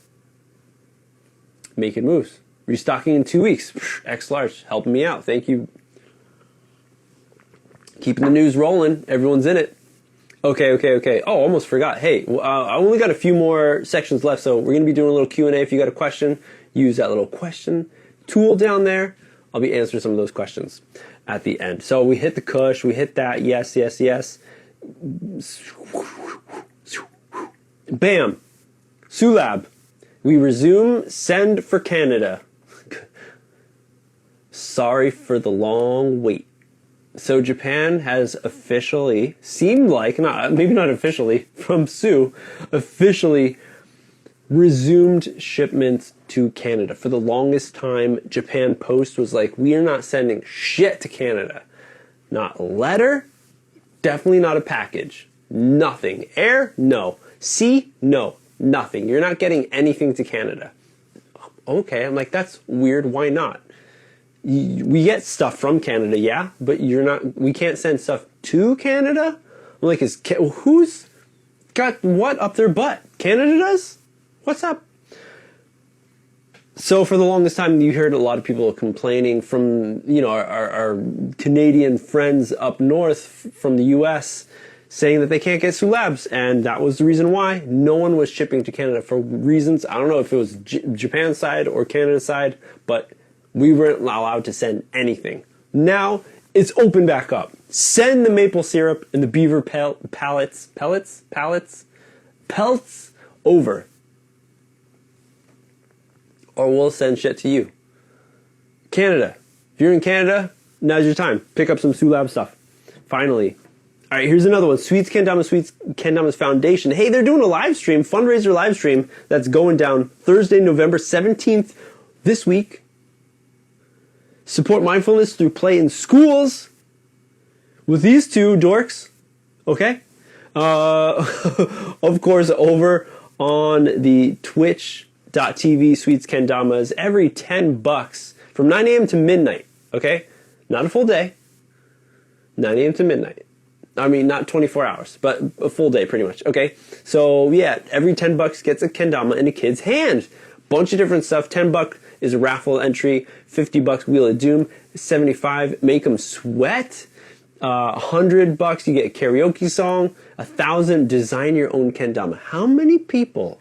Making moves. Restocking in 2 weeks. X large. Helping me out. Thank you. Keeping the news rolling. Everyone's in it. Okay. Oh, almost forgot. Hey, I only got a few more sections left, so we're going to be doing a little Q&A. If you got a question, use that little question tool down there. I'll be answering some of those questions at the end. So we hit the Kush, we hit that, yes. Bam. Sulab. We resume send for Canada. sorry for the long wait. So Japan has officially, seemed like, maybe not officially, from Sue, officially resumed shipments to Canada. For the longest time, Japan Post was like, we are not sending shit to Canada. Not a letter, definitely not a package. Nothing. Air? No. Sea? No. Nothing. You're not getting anything to Canada. Okay, I'm like, that's weird, why not? We get stuff from Canada, yeah, but we can't send stuff to Canada? I'm like, who's got what up their butt? Canada does? What's up? So for the longest time, you heard a lot of people complaining from, our Canadian friends up north from the US saying that they can't get Sulabs, and that was the reason why no one was shipping to Canada for reasons. I don't know if it was Japan's side or Canada's side, but we weren't allowed to send anything. Now, it's open back up. Send the maple syrup and the beaver pellets over. Or we'll send shit to you. Canada. If you're in Canada, now's your time. Pick up some Sulab stuff. Finally. All right, here's another one. Sweets Kendama's Foundation. Hey, they're doing a live stream, fundraiser live stream, that's going down Thursday, November 17th this week. Support mindfulness through play in schools with these two dorks. Okay? Of course, over on the twitch.tv Sweets Kendamas, every $10 from 9 a.m. to midnight. Okay? Not a full day. 9 a.m. to midnight. I mean, not 24 hours, but a full day pretty much. Okay? So, yeah, every $10 gets a kendama in a kid's hand. Bunch of different stuff. $10 is a raffle entry. $50 Wheel of Doom. $75 Make 'em Sweat. $100 you get a karaoke song. $1,000 design your own kendama. How many people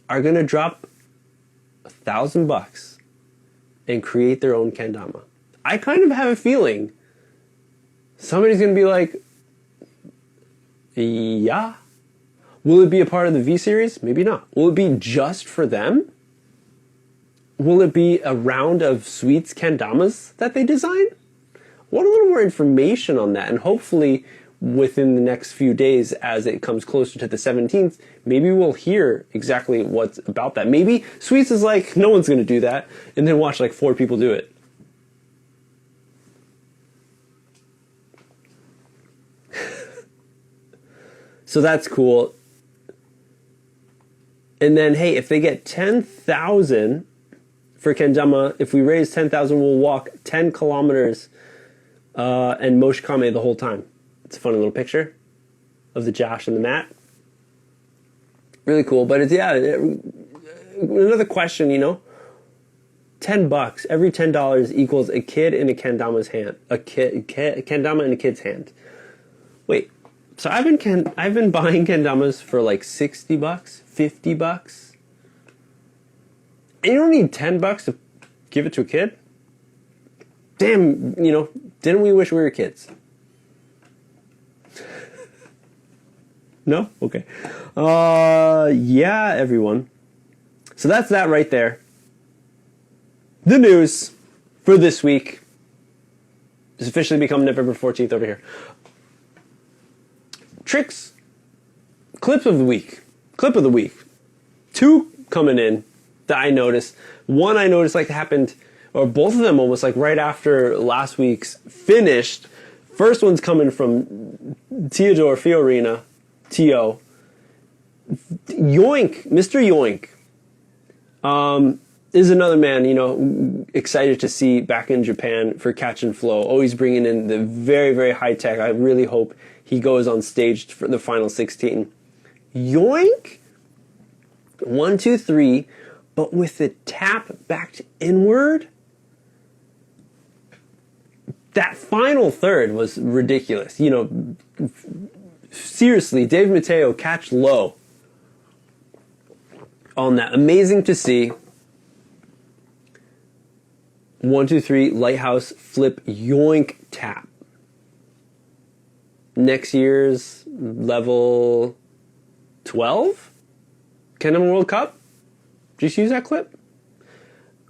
are gonna drop $1,000 and create their own kendama? I kind of have a feeling somebody's gonna be like, yeah. Will it be a part of the V series? Maybe not. Will it be just for them? Will it be a round of Sweets Kendamas that they design? I want a little more information on that, and hopefully within the next few days as it comes closer to the 17th, maybe we'll hear exactly what's about that. Maybe Sweets is like, no one's going to do that, and then watch like 4 people do it. So that's cool. And then, hey, if they get 10,000 for kendama, if we raise 10,000, we'll walk 10 kilometers and Moshikame the whole time. It's a funny little picture of the Josh and the Matt. Really cool. But it's, yeah, another question, $10, every $10 equals a kid in a kendama's hand. Kendama in a kid's hand. Wait, so I've been buying kendamas for like $60, $50. And you don't need $10 to give it to a kid? Damn, didn't we wish we were kids? No? Okay. Yeah, everyone. So that's that right there. The news for this week has officially become November 14th over here. Tricks. Clip of the week. 2 coming in that I noticed. One I noticed happened, or both of them almost right after last week's finished. First one's coming from Theodore Fiorina, T.O. Yoink, Mr. Yoink, is another man, excited to see back in Japan for Catch and Flow. Always bringing in the very, very high tech. I really hope he goes on stage for the final 16. Yoink! 1, 2, 3, but with the tap backed inward. That final third was ridiculous. Seriously, Dave Mateo catch low on that. Amazing to see. 1, 2, 3, lighthouse flip yoink tap. Next year's level 12 Kendama World Cup. Did you use that clip?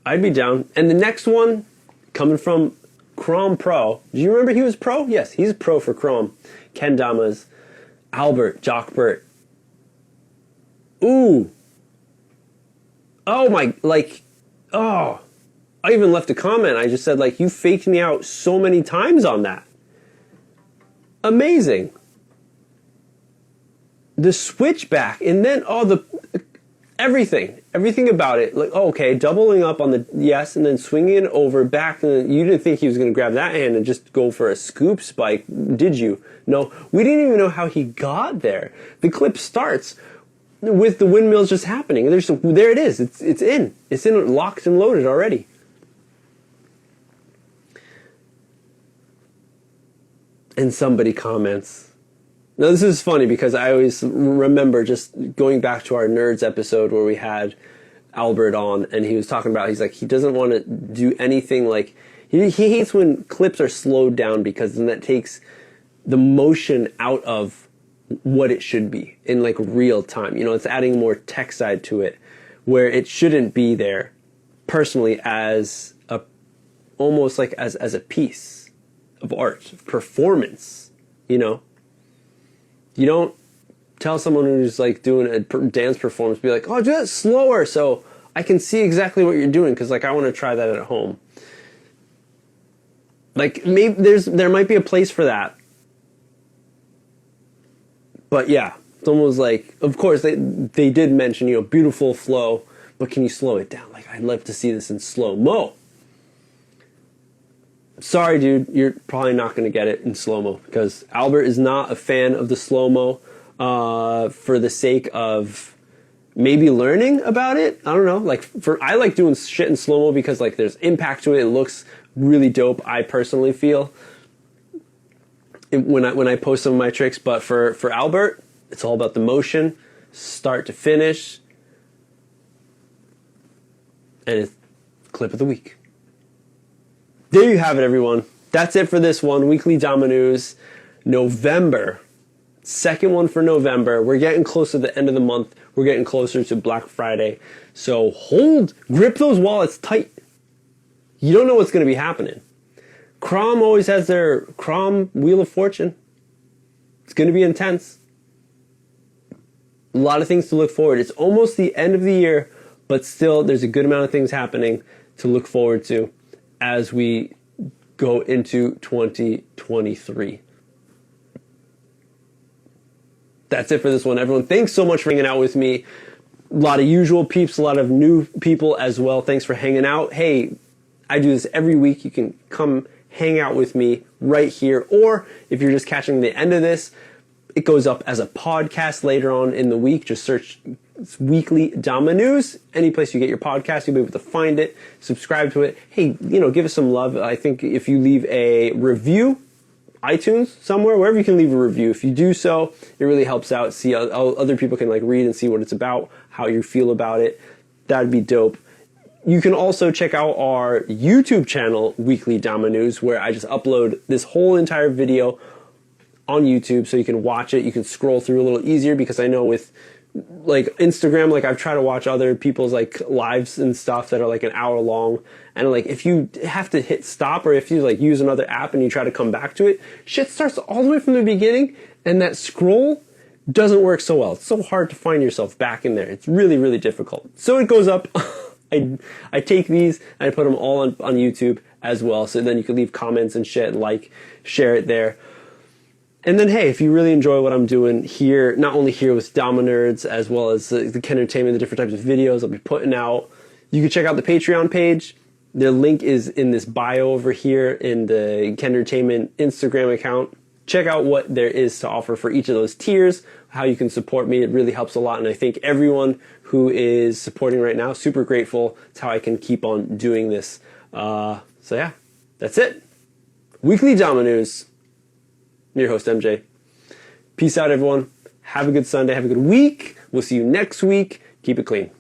I'd be down. And the next one, coming from Krom Pro. Do you remember he was pro? Yes, he's pro for Krom. Kendamas. Albert, Jockbert. Ooh. Oh my, like, oh. I even left a comment. I just said, like, you faked me out so many times on that. Amazing. The switchback, and then, everything about it. Like, oh, okay, doubling up on the yes, and then swinging it over back. And you didn't think he was going to grab that hand and just go for a scoop spike, did you? No, we didn't even know how he got there. The clip starts with the windmills just happening. There it is. It's in, locked and loaded already. And somebody comments. Now, this is funny because I always remember just going back to our Nerds episode where we had Albert on, and he was talking about, he's like, he doesn't want to do anything like, he hates when clips are slowed down because then that takes the motion out of what it should be in like real time. You know, it's adding more tech side to it where it shouldn't be there personally as almost like as a piece of art, performance, you know? You don't tell someone who's like doing a dance performance, be like, oh, do that slower so I can see exactly what you're doing because like I want to try that at home. Like maybe there might be a place for that. But yeah, it's almost like, of course they did mention, you know, beautiful flow, but can you slow it down? Like I'd love to see this in slow-mo. Sorry, dude, you're probably not going to get it in slow-mo because Albert is not a fan of the slow-mo for the sake of maybe learning about it. I don't know. Like I like doing shit in slow-mo because like there's impact to it. It looks really dope. I personally feel when I post some of my tricks. But for Albert, it's all about the motion, start to finish, and it's clip of the week. There you have it, everyone. That's it for this one. Weekly Dama News. November. Second one for November. We're getting close to the end of the month. We're getting closer to Black Friday. So grip those wallets tight. You don't know what's going to be happening. Krom always has their Krom Wheel of Fortune. It's going to be intense. A lot of things to look forward. It's almost the end of the year, but still there's a good amount of things happening to look forward to as we go into 2023. That's it for this one, everyone. Thanks so much for hanging out with me. A lot of usual peeps, a lot of new people as well. Thanks for hanging out. Hey, I do this every week. You can come hang out with me right here. Or if you're just catching the end of this, it goes up as a podcast later on in the week. Just search Weekly Dama News. Any place you get your podcast, you'll be able to find it. Subscribe to it. Hey, you know, give us some love. I think if you leave a review, iTunes, somewhere, wherever you can leave a review, if you do so, it really helps out. See how other people can like read and see what it's about, how you feel about it. That'd be dope. You can also check out our YouTube channel, Weekly Dama News, where I just upload this whole entire video on YouTube so you can watch it. You can scroll through a little easier because I know with like Instagram, like I've tried to watch other people's like lives and stuff that are like an hour long, and like if you have to hit stop or if you like use another app and you try to come back to it, shit starts all the way from the beginning and that scroll doesn't work so well. It's so hard to find yourself back in there. It's really, really difficult. So it goes up. I take these and I put them all on YouTube as well, so then you can leave comments and shit, like, share it there. And then, hey, if you really enjoy what I'm doing here, not only here with Dama Nerds, as well as the kendertainment, the different types of videos I'll be putting out, you can check out the Patreon page. The link is in this bio over here in the kendertainment Instagram account. Check out what there is to offer for each of those tiers, how you can support me. It really helps a lot, and I thank everyone who is supporting right now. Super grateful. It's how I can keep on doing this. So yeah, that's it. Weekly Dama News. I'm your host, MJ. Peace out, everyone. Have a good Sunday. Have a good week. We'll see you next week. Keep it clean.